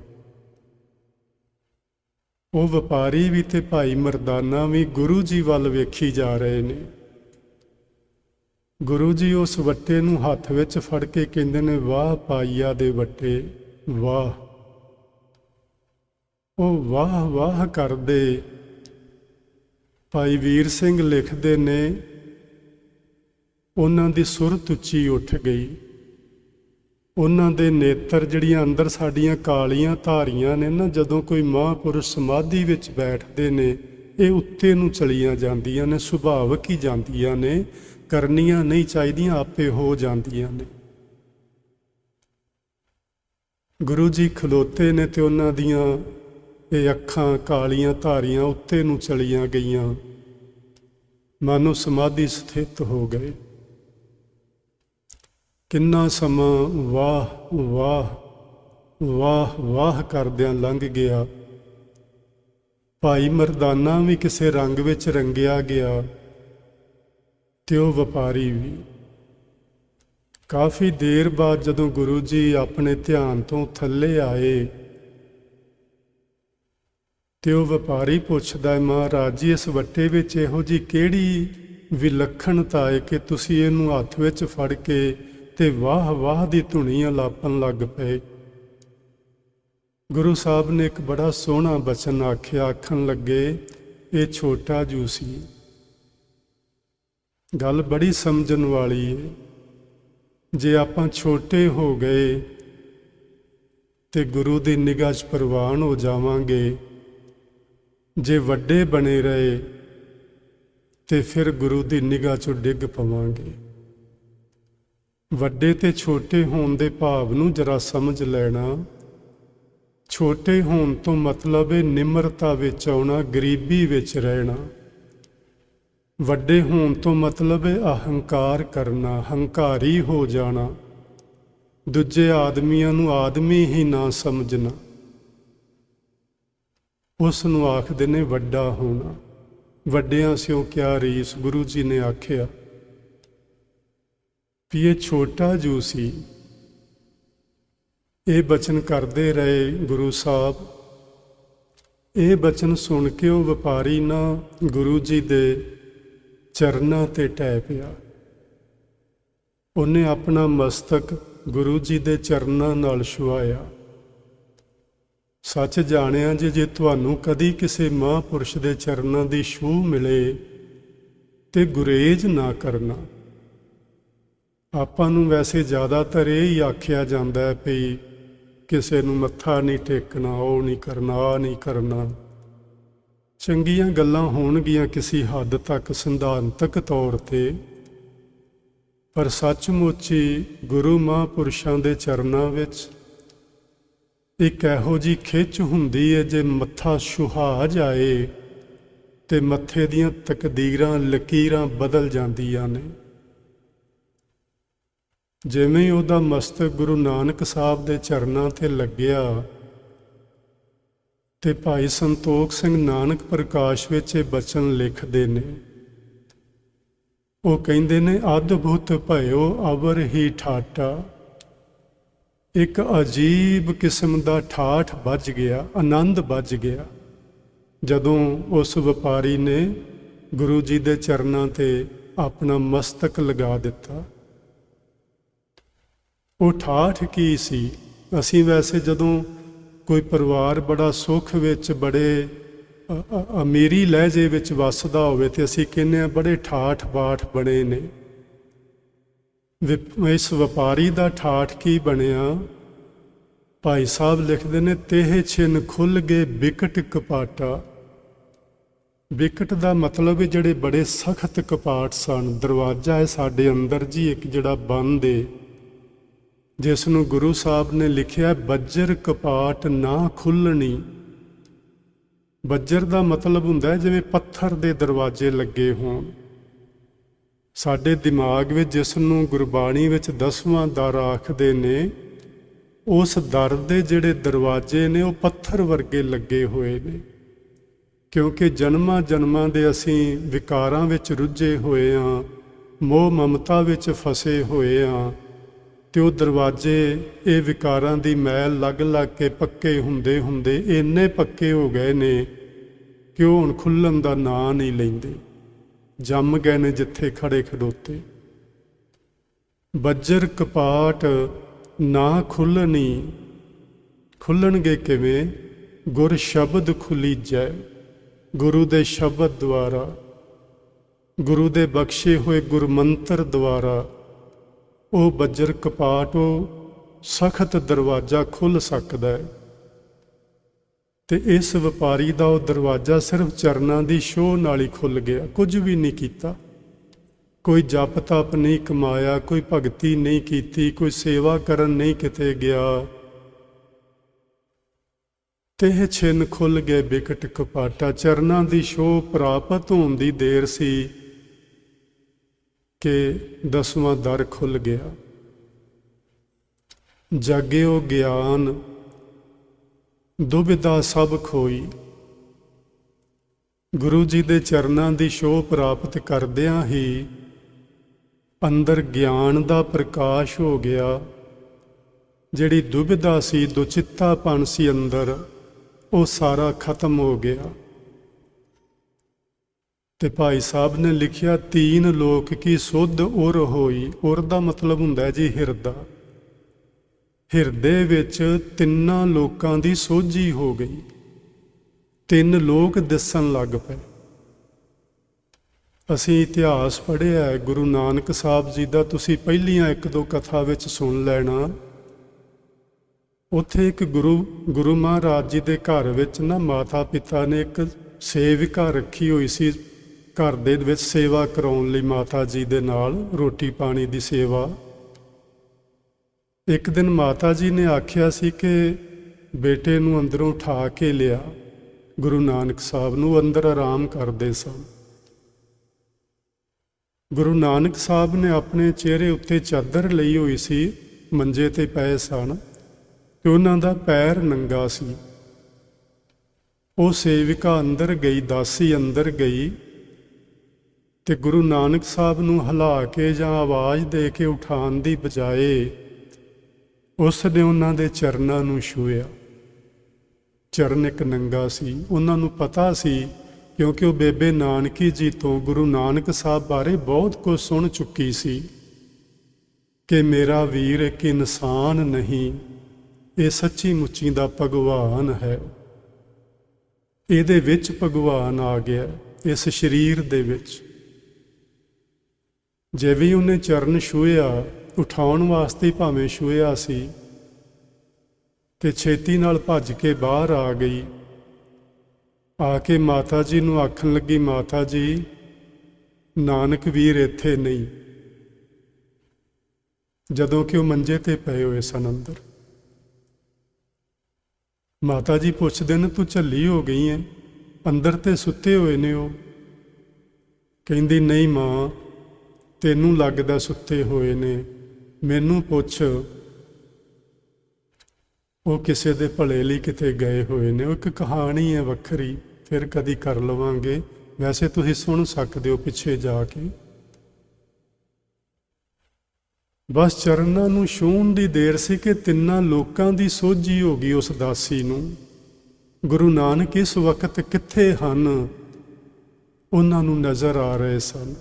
ਉਹ ਵਪਾਰੀ ਵੀ ਤੇ ਭਾਈ ਮਰਦਾਨਾ ਵੀ ਗੁਰੂ ਜੀ ਵੱਲ ਵੇਖੀ ਜਾ ਰਹੇ ਨੇ। ਗੁਰੂ ਜੀ ਉਸ ਵੱਟੇ ਨੂੰ ਹੱਥ ਵਿੱਚ ਫੜ ਕੇ ਕਹਿੰਦੇ ਨੇ, ਵਾਹ ਪਾਈਆ ਦੇ ਵੱਟੇ, ਵਾਹ। ਉਹ ਵਾਹ ਵਾਹ ਕਰਦੇ। ਭਾਈ ਵੀਰ ਸਿੰਘ ਲਿਖਦੇ ਨੇ, ਉਹਨਾਂ ਦੀ ਸੁਰਤ ਉੱਚੀ ਉੱਠ ਗਈ। ਉਹਨਾਂ ਦੇ ਨੇਤਰ, ਜਿਹੜੀਆਂ ਅੰਦਰ ਸਾਡੀਆਂ ਕਾਲੀਆਂ ਧਾਰੀਆਂ ਨੇ ਨਾ, ਜਦੋਂ ਕੋਈ ਮਹਾਂਪੁਰਸ਼ ਸਮਾਧੀ ਵਿੱਚ ਬੈਠਦੇ ਨੇ, ਇਹ ਉੱਤੇ ਨੂੰ ਚਲੀਆਂ ਜਾਂਦੀਆਂ ਨੇ, ਸੁਭਾਵਕ ਹੀ ਜਾਂਦੀਆਂ ਨੇ, ਕਰਨੀਆਂ ਨਹੀਂ ਚਾਹੀਦੀਆਂ, ਆਪੇ ਹੋ ਜਾਂਦੀਆਂ ਨੇ। ਗੁਰੂ ਜੀ ਖਲੋਤੇ ਨੇ ਤੇ ਉਹਨਾਂ ਦੀਆਂ ਇਹ ਅੱਖਾਂ ਕਾਲੀਆਂ ਧਾਰੀਆਂ ਉੱਤੇ ਨੂੰ ਚਲੀਆਂ ਗਈਆਂ, ਮਾਨੋ ਸਮਾਧੀ ਸਥਿਤ ਹੋ ਗਏ। ਕਿੰਨਾ ਸਮਾਂ ਵਾਹ ਵਾਹ ਵਾਹ ਵਾਹ ਕਰਦਿਆਂ ਲੰਘ ਗਿਆ। ਭਾਈ ਮਰਦਾਨਾ ਵੀ ਕਿਸੇ ਰੰਗ ਵਿੱਚ ਰੰਗਿਆ ਗਿਆ ਤੇ ਉਹ ਵਪਾਰੀ ਵੀ। ਕਾਫੀ ਦੇਰ ਬਾਅਦ ਜਦੋਂ ਗੁਰੂ ਜੀ ਆਪਣੇ ਧਿਆਨ ਤੋਂ ਥੱਲੇ ਆਏ ਤੇ ਉਹ ਵਪਾਰੀ ਪੁੱਛਦਾ, ਮਹਾਰਾਜ ਜੀ, ਇਸ ਵੱਟੇ ਵਿੱਚ ਇਹੋ ਜਿਹੀ ਕਿਹੜੀ ਵਿਲੱਖਣਤਾ ਹੈ ਕਿ ਤੁਸੀਂ ਇਹਨੂੰ ਹੱਥ ਵਿੱਚ ਫੜ ਕੇ ਤੇ ਵਾਹ ਵਾਹ ਦੀ ਧੁਨੀ ਅਲਾਪਣ ਲੱਗ ਪਏ? ਗੁਰੂ ਸਾਹਿਬ ਨੇ ਇੱਕ ਬੜਾ ਸੋਹਣਾ ਬਚਨ ਆਖਿਆ। ਆਖਣ ਲੱਗੇ, ਇਹ ਛੋਟਾ ਜੂ ਸੀ। ਗੱਲ ਬੜੀ ਸਮਝਣ ਵਾਲੀ ਹੈ। ਜੇ ਆਪਾਂ ਛੋਟੇ ਹੋ ਗਏ ਤੇ ਗੁਰੂ ਦੀ ਨਿਗਾਹ 'ਚ ਪ੍ਰਵਾਨ ਹੋ ਜਾਵਾਂਗੇ। ਜੇ ਵੱਡੇ ਬਣੇ ਰਹੇ ਤੇ ਫਿਰ ਗੁਰੂ ਦੀ ਨਿਗਾਹ 'ਚੋਂ ਡਿੱਗ ਪਵਾਂਗੇ। ਵੱਡੇ ਤੇ ਛੋਟੇ ਹੋਣ ਦੇ ਭਾਵ ਨੂੰ ਜਰਾ ਸਮਝ ਲੈਣਾ। ਛੋਟੇ ਹੋਣ ਤੋਂ ਮਤਲਬ ਹੈ ਨਿਮਰਤਾ ਵਿੱਚ ਆਉਣਾ, ਗਰੀਬੀ ਵਿੱਚ ਰਹਿਣਾ। ਵੱਡੇ ਹੋਣ ਤੋਂ ਮਤਲਬ ਹੈ ਅਹੰਕਾਰ ਕਰਨਾ, ਹੰਕਾਰੀ ਹੋ ਜਾਣਾ, ਦੂਜੇ ਆਦਮੀਆਂ ਨੂੰ ਆਦਮੀ ਹੀ ਨਾ ਸਮਝਣਾ। ਉਸ ਨੂੰ ਆਖਦੇ ਨੇ ਵੱਡਾ ਹੋਣਾ। ਵੱਡਿਆਂ ਸਿਓ ਕਿਆ ਰੀਸ, ਗੁਰੂ ਜੀ ਨੇ ਆਖਿਆ ਵੀ ਇਹ ਛੋਟਾ ਜੂ ਸੀ। ਇਹ ਬਚਨ ਕਰਦੇ ਰਹੇ ਗੁਰੂ ਸਾਹਿਬ। ਇਹ ਬਚਨ ਸੁਣ ਕੇ ਉਹ ਵਪਾਰੀ ਨਾ ਗੁਰੂ ਜੀ ਦੇ ਚਰਨਾਂ ਤੇ ਟਹਿ ਪਿਆ। ਉਹਨੇ ਆਪਣਾ ਮਸਤਕ ਗੁਰੂ ਜੀ ਦੇ ਚਰਨਾਂ ਨਾਲ ਛੁਹਾਇਆ। ਸੱਚ ਜਾਣਿਆ ਜੇ ਤੁਹਾਨੂੰ ਕਦੀ ਕਿਸੇ ਮਹਾਂਪੁਰਸ਼ ਦੇ ਚਰਨਾਂ ਦੀ ਛੂਹ ਮਿਲੇ ਤੇ ਗੁਰੇਜ਼ ਨਾ ਕਰਨਾ। ਆਪਾਂ ਨੂੰ ਵੈਸੇ ਜ਼ਿਆਦਾਤਰ ਇਹ ਹੀ ਆਖਿਆ ਜਾਂਦਾ ਹੈ ਵੀ ਕਿਸੇ ਨੂੰ ਮੱਥਾ ਨਹੀਂ ਟੇਕਣਾ, ਉਹ ਨਹੀਂ ਕਰਨਾ, ਆਹ ਨਹੀਂ ਕਰਨਾ। ਚੰਗੀਆਂ ਗੱਲਾਂ ਹੋਣਗੀਆਂ ਕਿਸੇ ਹੱਦ ਤੱਕ ਸਿਧਾਂਤਕ ਤੌਰ ਤੇ, ਪਰ ਸੱਚਮੁੱਚ ਹੀ ਗੁਰੂ ਮਹਾਂਪੁਰਸ਼ਾਂ ਦੇ ਚਰਨਾਂ ਵਿੱਚ ਇੱਕ ਇਹੋ ਜਿਹੀ ਖਿੱਚ ਹੁੰਦੀ ਹੈ, ਜੇ ਮੱਥਾ ਛੁਹਾ ਜਾਏ ਤੇ ਮੱਥੇ ਦੀਆਂ ਤਕਦੀਰਾਂ, ਲਕੀਰਾਂ ਬਦਲ ਜਾਂਦੀਆਂ ਨੇ। ਜਿਵੇਂ ਉਹਦਾ ਮਸਤਕ ਗੁਰੂ ਨਾਨਕ ਸਾਹਿਬ ਦੇ ਚਰਨਾਂ ਤੇ ਲੱਗਿਆ ਤੇ ਭਾਈ ਸੰਤੋਖ ਸਿੰਘ ਨਾਨਕ ਪ੍ਰਕਾਸ਼ ਵਿੱਚ ਇਹ ਬਚਨ ਲਿਖਦੇ ਨੇ। ਉਹ ਕਹਿੰਦੇ ਨੇ, ਅਦਭੁਤ ਭਇਓ ਅਵਰ ਹੀ ਠਾਟਾ। ਇੱਕ ਅਜੀਬ ਕਿਸਮ ਦਾ ਠਾਠ ਵੱਜ ਗਿਆ, ਆਨੰਦ ਵੱਜ ਗਿਆ ਜਦੋਂ ਉਸ ਵਪਾਰੀ ਨੇ ਗੁਰੂ ਜੀ ਦੇ ਚਰਨਾਂ ਤੇ ਆਪਣਾ ਮਸਤਕ ਲਗਾ ਦਿੱਤਾ। ਉਹ ਠਾਠ ਕੀ ਸੀ? ਅਸੀਂ ਵੈਸੇ ਜਦੋਂ ਕੋਈ ਪਰਿਵਾਰ ਬੜਾ ਸੁੱਖ ਵਿੱਚ, ਬੜੇ ਅਮੀਰੀ ਲਹਿਜੇ ਵਿੱਚ ਵੱਸਦਾ ਹੋਵੇ ਤੇ ਅਸੀਂ ਕਹਿੰਦੇ ਹਾਂ ਬੜੇ ਠਾਠ ਬਾਠ ਬਣੇ ਨੇ। ਇਸ ਵਪਾਰੀ ਦਾ ਠਾਠ ਕੀ ਬਣਿਆ? ਭਾਈ ਸਾਹਿਬ ਲਿਖਦੇ ਨੇ, ਤੇਹ ਛਿਨ ਖੁੱਲ੍ਹ ਗਏ ਬਿਕਟ ਕਪਾਟਾ। ਬਿਕਟ ਦਾ ਮਤਲਬ ਹੈ ਜਿਹੜੇ ਬੜੇ ਸਖਤ ਕਪਾਟ ਸਨ। ਦਰਵਾਜ਼ਾ ਹੈ ਸਾਡੇ ਅੰਦਰ ਜੀ ਇੱਕ ਜਿਹੜਾ ਬੰਦ ਹੈ, ਜਿਸ ਨੂੰ ਗੁਰੂ ਸਾਹਿਬ ਨੇ ਲਿਖਿਆ, ਬੱਜਰ ਕਪਾਟ ਨਾ ਖੁੱਲਣੀ। ਬੱਜਰ ਦਾ ਮਤਲਬ ਹੁੰਦਾ ਹੈ ਜਿਵੇਂ ਪੱਥਰ ਦੇ ਦਰਵਾਜ਼ੇ ਲੱਗੇ ਹੋਣ। ਸਾਡੇ ਦਿਮਾਗ ਵਿੱਚ ਜਿਸ ਨੂੰ ਗੁਰਬਾਣੀ ਵਿੱਚ 10ਵਾਂ ਦਰ ਆਖਦੇ ਨੇ, ਉਸ ਦਰ ਦੇ ਜਿਹੜੇ ਦਰਵਾਜ਼ੇ ਨੇ ਉਹ ਪੱਥਰ ਵਰਗੇ ਲੱਗੇ ਹੋਏ ਨੇ, ਕਿਉਂਕਿ ਜਨਮਾਂ ਜਨਮਾਂ ਦੇ ਅਸੀਂ ਵਿਕਾਰਾਂ ਵਿੱਚ ਰੁੱਝੇ ਹੋਏ ਹਾਂ, ਮੋਹ ਮਮਤਾ ਵਿੱਚ ਫਸੇ ਹੋਏ ਹਾਂ, ਤੇ ਉਹ ਦਰਵਾਜ਼ੇ ਇਹ ਵਿਕਾਰਾਂ ਦੀ ਮੈਲ ਲੱਗ ਲੱਗ ਕੇ ਪੱਕੇ ਹੁੰਦੇ ਹੁੰਦੇ ਇੰਨੇ ਪੱਕੇ ਹੋ ਗਏ ਨੇ ਕਿ ਉਹ ਹੁਣ ਖੁੱਲ੍ਹਣ ਦਾ ਨਾਂ ਨਹੀਂ ਲੈਂਦੇ, ਜੰਮ ਗਏ ਨੇ ਜਿੱਥੇ ਖੜੇ ਖੜੋਤੇ। ਬੱਜਰ ਕਪਾਟ ਨਾ ਖੁੱਲ੍ਹਣੀ, ਖੁੱਲ੍ਹਣਗੇ ਕਿਵੇਂ? ਗੁਰ ਸ਼ਬਦ ਖੁੱਲੀਜੈ, ਗੁਰੂ ਦੇ ਸ਼ਬਦ ਦੁਆਰਾ, ਗੁਰੂ ਦੇ ਬਖਸ਼ੇ ਹੋਏ ਗੁਰਮੰਤਰ ਦੁਆਰਾ ਉਹ ਬੱਜਰ ਕਪਾਟ, ਉਹ ਸਖਤ ਦਰਵਾਜ਼ਾ ਖੁੱਲ੍ਹ ਸਕਦਾ ਹੈ। ਤੇ ਇਸ ਵਪਾਰੀ ਦਾ ਉਹ ਦਰਵਾਜ਼ਾ ਸਿਰਫ ਚਰਨਾਂ ਦੀ ਛੋਹ ਨਾਲ ਹੀ ਖੁੱਲ੍ਹ ਗਿਆ, ਕੁਝ ਵੀ ਨਹੀਂ ਕੀਤਾ, ਕੋਈ ਜਪ ਤਪ ਨਹੀਂ ਕਮਾਇਆ, ਕੋਈ ਭਗਤੀ ਨਹੀਂ ਕੀਤੀ, ਕੋਈ ਸੇਵਾ ਕਰਨ ਨਹੀਂ ਕਿਤੇ ਗਿਆ, ਤੇ ਇਹ ਛਿਨ ਖੁੱਲ੍ਹ ਗਏ ਬਿਕਟ ਕਪਾਟਾ। ਚਰਨਾਂ ਦੀ ਛੋਹ ਪ੍ਰਾਪਤ ਹੋਣ ਦੀ ਦੇਰ ਸੀ ਕਿ 10ਵਾਂ ਦਰ ਖੁੱਲ੍ਹ ਗਿਆ। ਜਾਗਿਓ ਗਿਆਨ ਦੁਬਿਧਾ ਸਭ ਖੋਈ। ਗੁਰੂ ਜੀ ਦੇ ਚਰਨਾਂ ਦੀ ਛੋਹ ਪ੍ਰਾਪਤ ਕਰਦਿਆਂ ਹੀ ਅੰਦਰ ਗਿਆਨ ਦਾ ਪ੍ਰਕਾਸ਼ ਹੋ ਗਿਆ। ਜਿਹੜੀ ਦੁਬਿਧਾ ਸੀ, ਦੁਚਿੱਤਾਪਣ ਸੀ ਅੰਦਰ, ਉਹ ਸਾਰਾ ਖਤਮ ਹੋ ਗਿਆ। ਤੇ ਭਾਈ ਸਾਹਿਬ ਨੇ ਲਿਖਿਆ, ਤੀਨ ਲੋਕ ਕੀ ਸੁਧ ਉਰ ਹੋਈ। ਉਰ ਦਾ ਮਤਲਬ ਹੁੰਦਾ ਜੀ ਹਿਰਦਾ। ਹਿਰਦੇ ਵਿੱਚ ਤਿੰਨਾਂ ਲੋਕਾਂ ਦੀ ਸੋਝੀ ਹੋ ਗਈ, 3 ਲੋਕ ਦਿਸਣ ਲੱਗ ਪਏ। ਅਸੀਂ ਇਤਿਹਾਸ ਪੜ੍ਹਿਆ ਹੈ ਗੁਰੂ ਨਾਨਕ ਸਾਹਿਬ ਜੀ ਦਾ, ਤੁਸੀਂ ਪਹਿਲੀਆਂ 1-2 ਕਥਾ ਵਿੱਚ ਸੁਣ ਲੈਣਾ। ਉੱਥੇ ਇੱਕ ਗੁਰੂ ਮਹਾਰਾਜ ਜੀ ਦੇ ਘਰ ਵਿੱਚ ਨਾ ਮਾਤਾ ਪਿਤਾ ਨੇ ਇੱਕ ਸੇਵਿਕਾ ਰੱਖੀ ਹੋਈ ਸੀ, ਘਰ ਦੇ ਵਿੱਚ ਸੇਵਾ ਕਰਾਉਣ ਲਈ, ਮਾਤਾ ਜੀ ਦੇ ਨਾਲ ਰੋਟੀ ਪਾਣੀ ਦੀ ਸੇਵਾ। ਇੱਕ ਦਿਨ ਮਾਤਾ ਜੀ ਨੇ ਆਖਿਆ ਸੀ ਕਿ ਬੇਟੇ ਨੂੰ ਅੰਦਰੋਂ ਉਠਾ ਕੇ ਲਿਆ। ਗੁਰੂ ਨਾਨਕ ਸਾਹਿਬ ਨੂੰ ਅੰਦਰ ਆਰਾਮ ਕਰਦੇ ਸਨ। ਗੁਰੂ ਨਾਨਕ ਸਾਹਿਬ ਨੇ ਆਪਣੇ ਚਿਹਰੇ ਉੱਤੇ ਚਾਦਰ ਲਈ ਹੋਈ ਸੀ, ਮੰਜੇ ਤੇ ਪਏ ਸਨ, ਤੇ ਉਹਨਾਂ ਦਾ ਪੈਰ ਨੰਗਾ ਸੀ। ਉਹ ਸੇਵਿਕਾ ਅੰਦਰ ਗਈ, ਦਾਸੀ ਅੰਦਰ ਗਈ, ਤੇ ਗੁਰੂ ਨਾਨਕ ਸਾਹਿਬ ਨੂੰ ਹਿਲਾ ਕੇ ਜਾਂ ਆਵਾਜ਼ ਦੇ ਕੇ ਉਠਾਉਣ ਦੀ ਬਜਾਏ ਉਸ ਨੇ ਉਹਨਾਂ ਦੇ ਚਰਨਾਂ ਨੂੰ ਛੂਹਿਆ। ਚਰਨ ਇੱਕ ਨੰਗਾ ਸੀ। ਉਹਨਾਂ ਨੂੰ ਪਤਾ ਸੀ, ਕਿਉਂਕਿ ਉਹ ਬੇਬੇ ਨਾਨਕੀ ਜੀ ਤੋਂ ਗੁਰੂ ਨਾਨਕ ਸਾਹਿਬ ਬਾਰੇ ਬਹੁਤ ਕੁਝ ਸੁਣ ਚੁੱਕੀ ਸੀ, ਕਿ ਮੇਰਾ ਵੀਰ ਇੱਕ ਇਨਸਾਨ ਨਹੀਂ, ਇਹ ਸੱਚੀ ਮੁੱਚੀ ਦਾ ਭਗਵਾਨ ਹੈ। ਇਹਦੇ ਵਿੱਚ ਭਗਵਾਨ ਆ ਗਿਆ, ਇਸ ਸਰੀਰ ਦੇ ਵਿੱਚ। ਜਿਵੇਂ ਉਹਨੇ ਚਰਨ ਛੂਹਿਆ, ਉਠਾਉਣ ਵਾਸਤੇ ਭਾਵੇਂ ਛੂਹਿਆ ਸੀ, ਤੇ ਛੇਤੀ ਨਾਲ ਭੱਜ ਕੇ ਬਾਹਰ ਆ ਗਈ। ਆ ਕੇ ਮਾਤਾ ਜੀ ਨੂੰ ਆਖਣ ਲੱਗੀ, ਮਾਤਾ ਜੀ ਨਾਨਕ ਵੀਰ ਇੱਥੇ ਨਹੀਂ, ਜਦੋਂ ਕਿ ਉਹ ਮੰਜੇ ਤੇ ਪਏ ਹੋਏ ਸਨ ਅੰਦਰ। ਮਾਤਾ ਜੀ ਪੁੱਛਦੇ ਨੇ, ਤੂੰ ਝੱਲੀ ਹੋ ਗਈ ਹੈ, ਅੰਦਰ ਤੇ ਸੁੱਤੇ ਹੋਏ ਨੇ ਉਹ। ਕਹਿੰਦੀ, ਨਹੀਂ ਮਾਂ, ਤੈਨੂੰ ਲੱਗਦਾ ਸੁੱਤੇ ਹੋਏ ਨੇ, ਮੈਨੂੰ ਪੁੱਛ, ਉਹ ਕਿਸੇ ਦੇ ਭਲੇ ਲਈ ਕਿਤੇ ਗਏ ਹੋਏ ਨੇ। ਉਹ ਇੱਕ ਕਹਾਣੀ ਹੈ ਵੱਖਰੀ, ਫਿਰ ਕਦੀ ਕਰ ਲਵਾਂਗੇ। ਵੈਸੇ ਤੁਸੀਂ ਸੁਣ ਸਕਦੇ ਹੋ ਪਿੱਛੇ ਜਾ ਕੇ। ਬਸ ਚਰਨਾਂ ਨੂੰ ਛੂਹਣ ਦੀ ਦੇਰ ਸੀ ਕਿ 3 ਲੋਕਾਂ ਦੀ ਸੋਝੀ ਹੋ ਗਈ ਉਸ ਦਾਸੀ ਨੂੰ। ਗੁਰੂ ਨਾਨਕ ਇਸ ਵਕਤ ਕਿੱਥੇ ਹਨ, ਉਹਨਾਂ ਨੂੰ ਨਜ਼ਰ ਆ ਰਹੇ ਸਨ।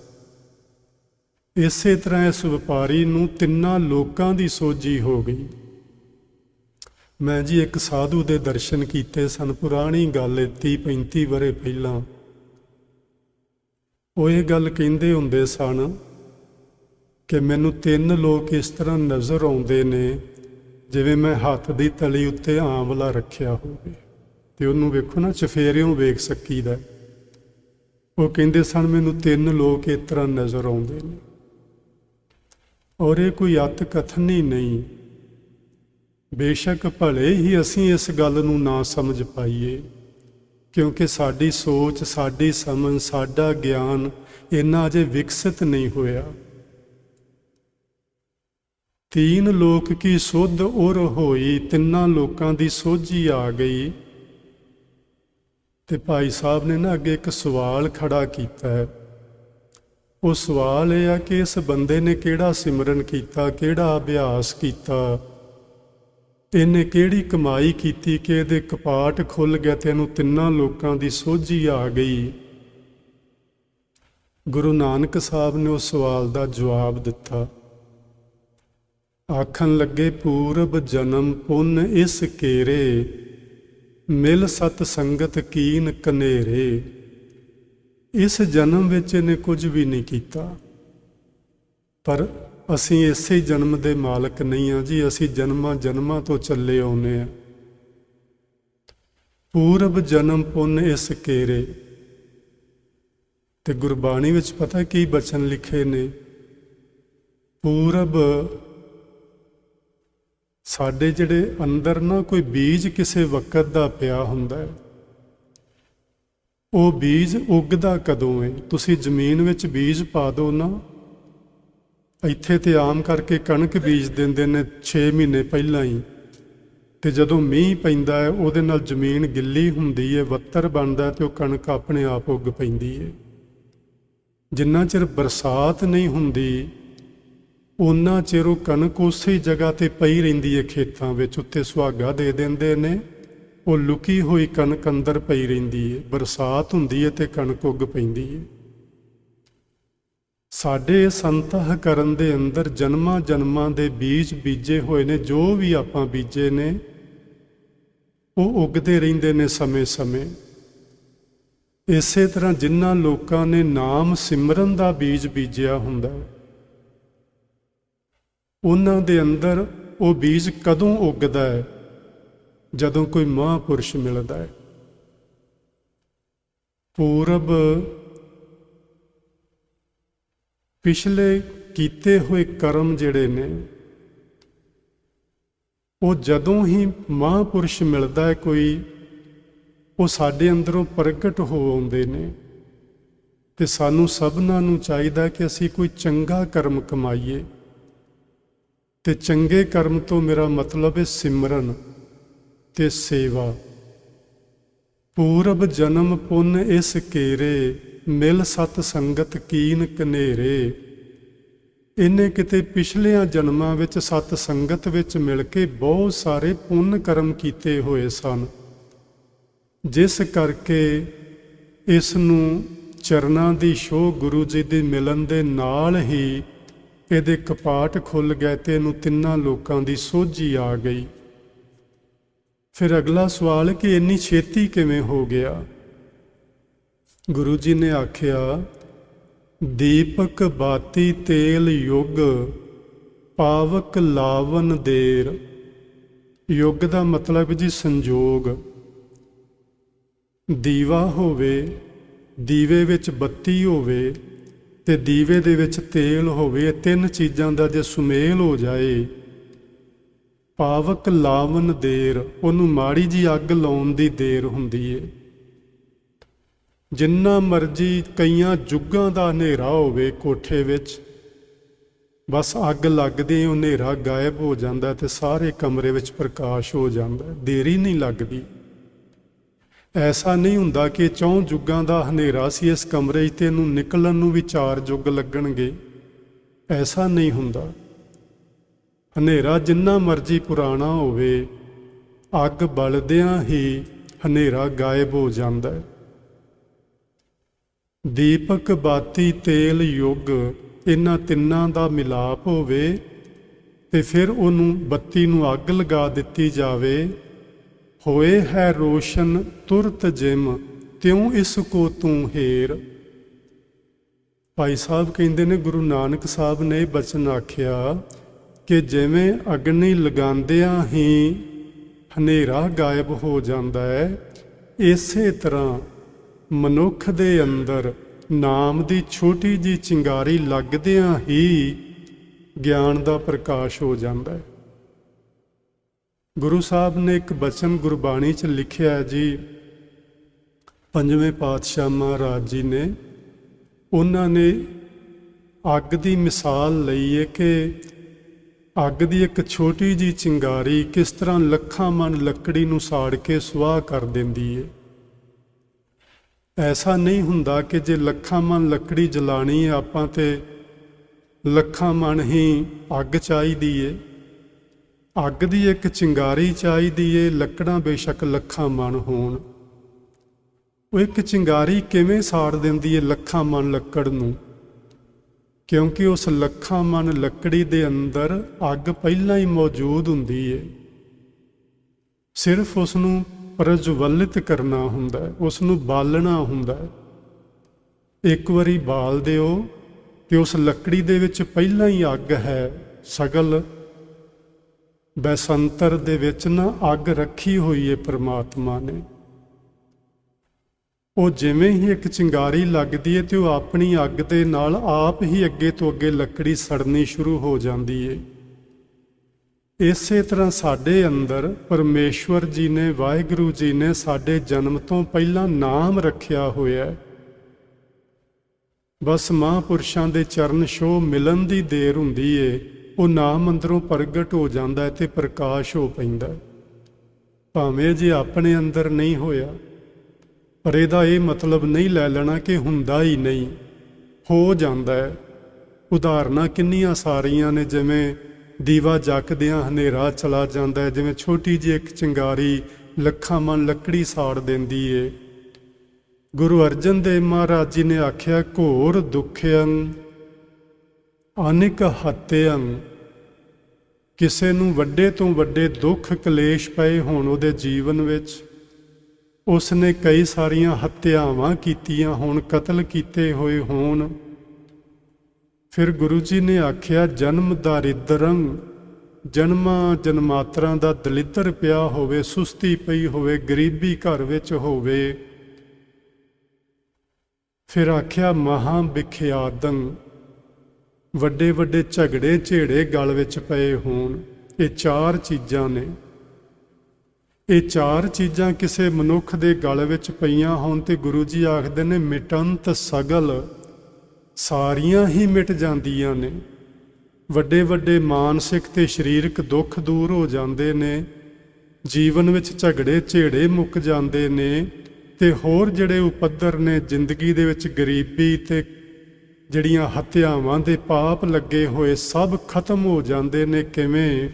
ਇਸੇ ਤਰ੍ਹਾਂ ਇਸ ਵਪਾਰੀ ਨੂੰ 3 ਲੋਕਾਂ ਦੀ ਸੋਝੀ ਹੋ ਗਈ। ਮੈਂ ਜੀ ਇੱਕ ਸਾਧੂ ਦੇ ਦਰਸ਼ਨ ਕੀਤੇ ਸਨ, ਪੁਰਾਣੀ ਗੱਲ 30-35 ਵਰ੍ਹੇ ਪਹਿਲਾਂ। ਉਹ ਇਹ ਗੱਲ ਕਹਿੰਦੇ ਹੁੰਦੇ ਸਨ ਕਿ ਮੈਨੂੰ 3 ਲੋਕ ਇਸ ਤਰ੍ਹਾਂ ਨਜ਼ਰ ਆਉਂਦੇ ਨੇ, ਜਿਵੇਂ ਮੈਂ ਹੱਥ ਦੀ ਤਲੀ ਉੱਤੇ ਆਂਵਲਾ ਰੱਖਿਆ ਹੋਵੇ, ਤੇ ਉਹਨੂੰ ਵੇਖੋ ਨਾ, ਚਫੇਰਿਓਂ ਵੇਖ ਸਕੀਦਾ। ਉਹ ਕਹਿੰਦੇ ਸਨ ਮੈਨੂੰ 3 ਲੋਕ ਇਸ ਤਰ੍ਹਾਂ ਨਜ਼ਰ ਆਉਂਦੇ ਨੇ। ਔਰ ਇਹ ਕੋਈ ਅਤ ਕਥਨੀ ਨਹੀਂ। ਬੇਸ਼ੱਕ ਭਲੇ ਹੀ ਅਸੀਂ ਇਸ ਗੱਲ ਨੂੰ ਨਾ ਸਮਝ ਪਾਈਏ, क्योंकि साडी सोच, साडी समझ, साडा ज्ञान इन्ना अजे विकसित नहीं होया। तीन लोक की सुध उर होई, तिन्ना लोकां दी सोझी आ गई। ते भाई साहब ने ना अगे एक सवाल खड़ा कीता है। वो सवाल यह है कि इस बंदे ने किहड़ा सिमरन कीता, किहड़ा अभ्यास कीता, इन्हें किहड़ी कमाई कीती कि इहदे कपाट खुल गए ते इहनूं तिन्नां लोकां दी सोझी आ गई। गुरु नानक साहब ने उस सवाल का जवाब दिता। आखन लगे, पूरब जन्म पुन इस केरे, मिल सत संगत कीन कनेरे। इस जन्म विच इहने कुछ भी नहीं कीता, पर असीं इसे जन्म दे मालक नहीं हाँ जी, असीं जन्मां जन्मां तो चले आउणे आ। पूरब जन्म पुन इस केरे। ते गुरबाणी विच पता की बचन लिखे ने, पूरब साडे जिहड़े अंदर ना कोई बीज किसे वक्त दा पिया हुंदा है, वो बीज उगदा कदों है। तुसी जमीन विच बीज पा दो ना, इत्थे ते आम करके कणक बीज दिंदे ने 6 महीने पहलां ही, ते जदों मींह पैंदा है उहदे नाल जमीन गिल्ली हुंदी है, वत्तर बनदा ते ओह कणक अपने आप उग पैंदी है। जिन्ना चिर बरसात नहीं हुंदी उन्ना चिर वो कणक उसे जगह ते पई रहिंदी है, खेतां विच उत्ते सुहागा दे दिंदे ने, वो लुकी हुई कणक अंदर पई रहिंदी है। बरसात हुंदी है ते कणक उग पैंदी है। साडे संतह करन दे अंदर जन्मां जन्मां दे बीज बीजे होए ने, जो भी आपां बीजे ने वो उगदे रहिंदे ने समय समय। इसे तरह जिन्हां लोकां ने नाम सिमरन दा बीज बीजिया हुंदा है, उन्हां दे अंदर वो बीज कदों उगदा है, जदों कोई महापुरुष मिलदा है। पूरब पिछले कीते हुए कर्म जिहड़े ने, वो जदों ही महापुरुष मिलदा है कोई, वो साडे अंदरों प्रगट हो आउंदे ने। ते सानू सबनां नूं चाहीदा कि असीं कोई चंगा कर्म कमाईए। ते चंगे कर्म तो मेरा मतलब है सिमरन ते सेवा। पूरब जन्म पुन इस केरे, मिल सत संगत कीन कनेरे। इन्हें किते पिछलियां जन्मां विच सत संगत विच मिल के बहुत सारे पुण्य कर्म कीते हुए सन, जिस करके इस नूं चरनां दी शोह गुरु जी दे मिलन दे नाल ही ਇਹਦੇ कपाट खुल गए ते इनू तिन्ना लोकां दी सोझी आ गई। फिर अगला सवाल कि इन्नी छेती किवें हो गया। गुरु जी ने आख्या, दीपक बाती तेल युग, पावक लावन देर। युग का मतलब जी संजोग। दीवा होवे, दीवे विच बत्ती होवे ते दीवे दे विच तेल होवे, तीन चीज़ां दा जे सुमेल हो जाए। पावक लावन देर, उन्हूं माड़ी जी अग लाउण दी देर हुंदी है। जिन्ना मर्जी कईयां जुगां दा हनेरा होवे कोठे विच, बस अग लगदी ही हनेरा गायब हो जांदा ते सारे कमरे विच प्रकाश हो जांदा, देरी नहीं लगदी। ऐसा नहीं हुंदा कि 4 जुगां दा हनेरा सी इस कमरे ते नूं निकलण नूं भी 4 जुग लगणगे, ऐसा नहीं हुंदा। हनेरा जिन्ना मर्जी पुराना होवे, अग बलदियां ही हनेरा गायब हो जांदा है। दीपक बाती तेल युग, इन्हां तिन्नां दा मिलाप होवे ते फिर उहनूं बत्ती नूं अग लगा दित्ती जावे। होए है रोशन तुरत जिम, त्यों इसको तू हेर। भाई साहब कहते ने, गुरु नानक साहब ने बचन आख्या कि जिवें अग्नि लगांदियां ही हनेरा गायब हो जाता है, इसे तरह मनुख दे अंदर नाम दी छोटी जी चिंगारी लगदियां ही ज्ञान दा प्रकाश हो जाता है। गुरु साहब ने एक बचन गुरबाणी च लिखिया जी, ਪੰਜਵੇਂ ਪਾਤਸ਼ਾਹ ਮਹਾਰਾਜ ਜੀ ਨੇ ਉਹਨਾਂ ਨੇ ਅੱਗ ਦੀ ਮਿਸਾਲ ਲਈ ਹੈ ਕਿ ਅੱਗ ਦੀ ਇੱਕ ਛੋਟੀ ਜਿਹੀ ਚਿੰਗਾਰੀ ਕਿਸ ਤਰ੍ਹਾਂ ਲੱਖਾਂ ਮਣ ਲੱਕੜੀ ਨੂੰ ਸਾੜ ਕੇ ਸੁਆਹ ਕਰ ਦਿੰਦੀ ਹੈ। ਐਸਾ ਨਹੀਂ ਹੁੰਦਾ ਕਿ ਜੇ ਲੱਖਾਂ ਮਣ ਲੱਕੜੀ ਜਲਾਣੀ ਹੈ ਆਪਾਂ ਤੇ ਲੱਖਾਂ ਮਣ ਹੀ ਅੱਗ ਚਾਹੀਦੀ ਏ। ਅੱਗ ਦੀ ਇੱਕ ਚਿੰਗਾਰੀ ਚਾਹੀਦੀ ਏ, ਲੱਕੜਾਂ ਬੇਸ਼ੱਕ ਲੱਖਾਂ ਮਣ ਹੋਣ। ਉਹ ਇੱਕ ਚਿੰਗਾਰੀ ਕਿਵੇਂ ਸਾੜ ਦਿੰਦੀ ਏ ਲੱਖਾਂ ਮਣ ਲੱਕੜ ਨੂੰ? ਕਿਉਂਕਿ ਉਸ ਲੱਖਾਂ ਮਣ ਲੱਕੜੀ ਦੇ ਅੰਦਰ ਅੱਗ ਪਹਿਲਾਂ ਹੀ ਮੌਜੂਦ ਹੁੰਦੀ ਏ। ਸਿਰਫ ਉਸ ਨੂੰ ਪ੍ਰਜਵਲਿਤ ਕਰਨਾ ਹੁੰਦਾ ਹੈ, ਉਸ ਨੂੰ ਬਾਲਣਾ ਹੁੰਦਾ ਹੈ। ਇੱਕ ਵਾਰੀ ਬਾਲ ਦਿਓ ਤੇ ਉਸ ਲੱਕੜੀ ਦੇ ਵਿੱਚ ਪਹਿਲਾਂ ਹੀ ਅੱਗ ਹੈ। ਸਗਲ ਬੈਸੰਤਰ ਦੇ ਵਿੱਚ ਨਾ ਅੱਗ ਰੱਖੀ ਹੋਈ ਹੈ ਪ੍ਰਮਾਤਮਾ ਨੇ। ਉਹ ਜਿਵੇਂ ਹੀ ਇੱਕ ਚਿੰਗਾਰੀ ਲੱਗਦੀ ਹੈ ਤੇ ਉਹ ਆਪਣੀ ਅੱਗ ਦੇ ਨਾਲ ਆਪ ਹੀ ਅੱਗੇ ਤੋਂ ਅੱਗੇ ਲੱਕੜੀ ਸੜਨੀ ਸ਼ੁਰੂ ਹੋ ਜਾਂਦੀ ਹੈ। ਇਸੇ ਤਰ੍ਹਾਂ ਸਾਡੇ ਅੰਦਰ ਪਰਮੇਸ਼ਵਰ ਜੀ ਨੇ, ਵਾਹਿਗੁਰੂ ਜੀ ਨੇ ਸਾਡੇ ਜਨਮ ਤੋਂ ਪਹਿਲਾਂ ਨਾਮ ਰੱਖਿਆ ਹੋਇਆ ਹੈ। ਬਸ ਮਹਾਂਪੁਰਸ਼ਾਂ ਦੇ ਚਰਨ ਛੋਹ ਮਿਲਣ ਦੀ ਦੇਰ ਹੁੰਦੀ ਏ, ਉਹ ਨਾਮ ਅੰਦਰੋਂ ਪ੍ਰਗਟ ਹੋ ਜਾਂਦਾ ਹੈ ਤੇ ਪ੍ਰਕਾਸ਼ ਹੋ ਪੈਂਦਾ ਹੈ। ਭਾਵੇਂ ਜੇ ਆਪਣੇ ਅੰਦਰ ਨਹੀਂ ਹੋਇਆ, ਪਰ ਇਹਦਾ ਇਹ ਮਤਲਬ ਨਹੀਂ ਲੈ ਲੈਣਾ ਕਿ ਹੁੰਦਾ ਹੀ ਨਹੀਂ, ਹੋ ਜਾਂਦਾ ਹੈ। ਉਦਾਹਰਨਾਂ ਕਿੰਨੀਆਂ ਸਾਰੀਆਂ ਨੇ, ਜਿਵੇਂ ਦੀਵਾ ਜਗਦਿਆਂ ਹਨੇਰਾ ਚਲਾ ਜਾਂਦਾ ਹੈ, ਜਿਵੇਂ ਛੋਟੀ ਜਿਹੀ ਇੱਕ ਚਿੰਗਾਰੀ ਲੱਖਾਂ ਮਣ ਲੱਕੜੀ ਸਾੜ ਦਿੰਦੀ ਏ। ਗੁਰੂ ਅਰਜਨ ਦੇਵ ਮਹਾਰਾਜ ਜੀ ਨੇ ਆਖਿਆ, ਘੋਰ ਦੁਖਿਅੰ ਅਨਿਕ ਹੱਤਿਅੰ। ਕਿਸੇ ਨੂੰ ਵੱਡੇ ਤੋਂ ਵੱਡੇ ਦੁੱਖ ਕਲੇਸ਼ ਪਏ ਹੋਣ ਉਹਦੇ ਜੀਵਨ ਵਿੱਚ, ਉਸਨੇ ਕਈ ਸਾਰੀਆਂ ਹੱਤਿਆਵਾਂ ਕੀਤੀਆਂ ਹੋਣ, ਕਤਲ ਕੀਤੇ ਹੋਏ ਹੋਣ, ਫਿਰ ਗੁਰੂ ਜੀ ਨੇ ਆਖਿਆ ਜਨਮ ਦਾਰਿਦਰੰ, ਜਨਮਾਂ ਜਨਮਾਤਰਾਂ ਦਾ ਦਲਿੱਦਰ ਪਿਆ ਹੋਵੇ, ਸੁਸਤੀ ਪਈ ਹੋਵੇ, ਗਰੀਬੀ ਘਰ ਵਿੱਚ ਹੋਵੇ। ਫਿਰ ਆਖਿਆ ਮਹਾਂ ਵਿਖਿਆਦੰ, ਵੱਡੇ ਵੱਡੇ ਝਗੜੇ ਝੇੜੇ ਗਲ ਵਿੱਚ ਪਏ ਹੋਣ। ਇਹ ਚਾਰ ਚੀਜ਼ਾਂ ਨੇ। ਇਹ ਚਾਰ ਚੀਜ਼ਾਂ ਕਿਸੇ ਮਨੁੱਖ ਦੇ ਗਲ ਵਿੱਚ ਪਈਆਂ ਹੋਣ ਤੇ ਗੁਰੂ ਜੀ ਆਖਦੇ ਨੇ ਮਿਟੰਤ ਸਗਲ, ਸਾਰੀਆਂ ਹੀ ਮਿਟ ਜਾਂਦੀਆਂ ਨੇ। ਵੱਡੇ ਵੱਡੇ ਮਾਨਸਿਕ ਤੇ ਸਰੀਰਕ ਦੁੱਖ ਦੂਰ ਹੋ ਜਾਂਦੇ ਨੇ, ਜੀਵਨ ਵਿੱਚ ਝਗੜੇ ਝੇੜੇ ਮੁੱਕ ਜਾਂਦੇ ਨੇ, ਤੇ ਹੋਰ ਜਿਹੜੇ ਉਪੱਦਰ ਨੇ ਜ਼ਿੰਦਗੀ ਦੇ ਵਿੱਚ, ਗਰੀਬੀ ਤੇ ਜਿਹੜੀਆਂ ਹੱਤਿਆਵਾਂ ਦੇ ਪਾਪ ਲੱਗੇ ਹੋਏ, ਸਭ ਖਤਮ ਹੋ ਜਾਂਦੇ ਨੇ। ਕਿਵੇਂ?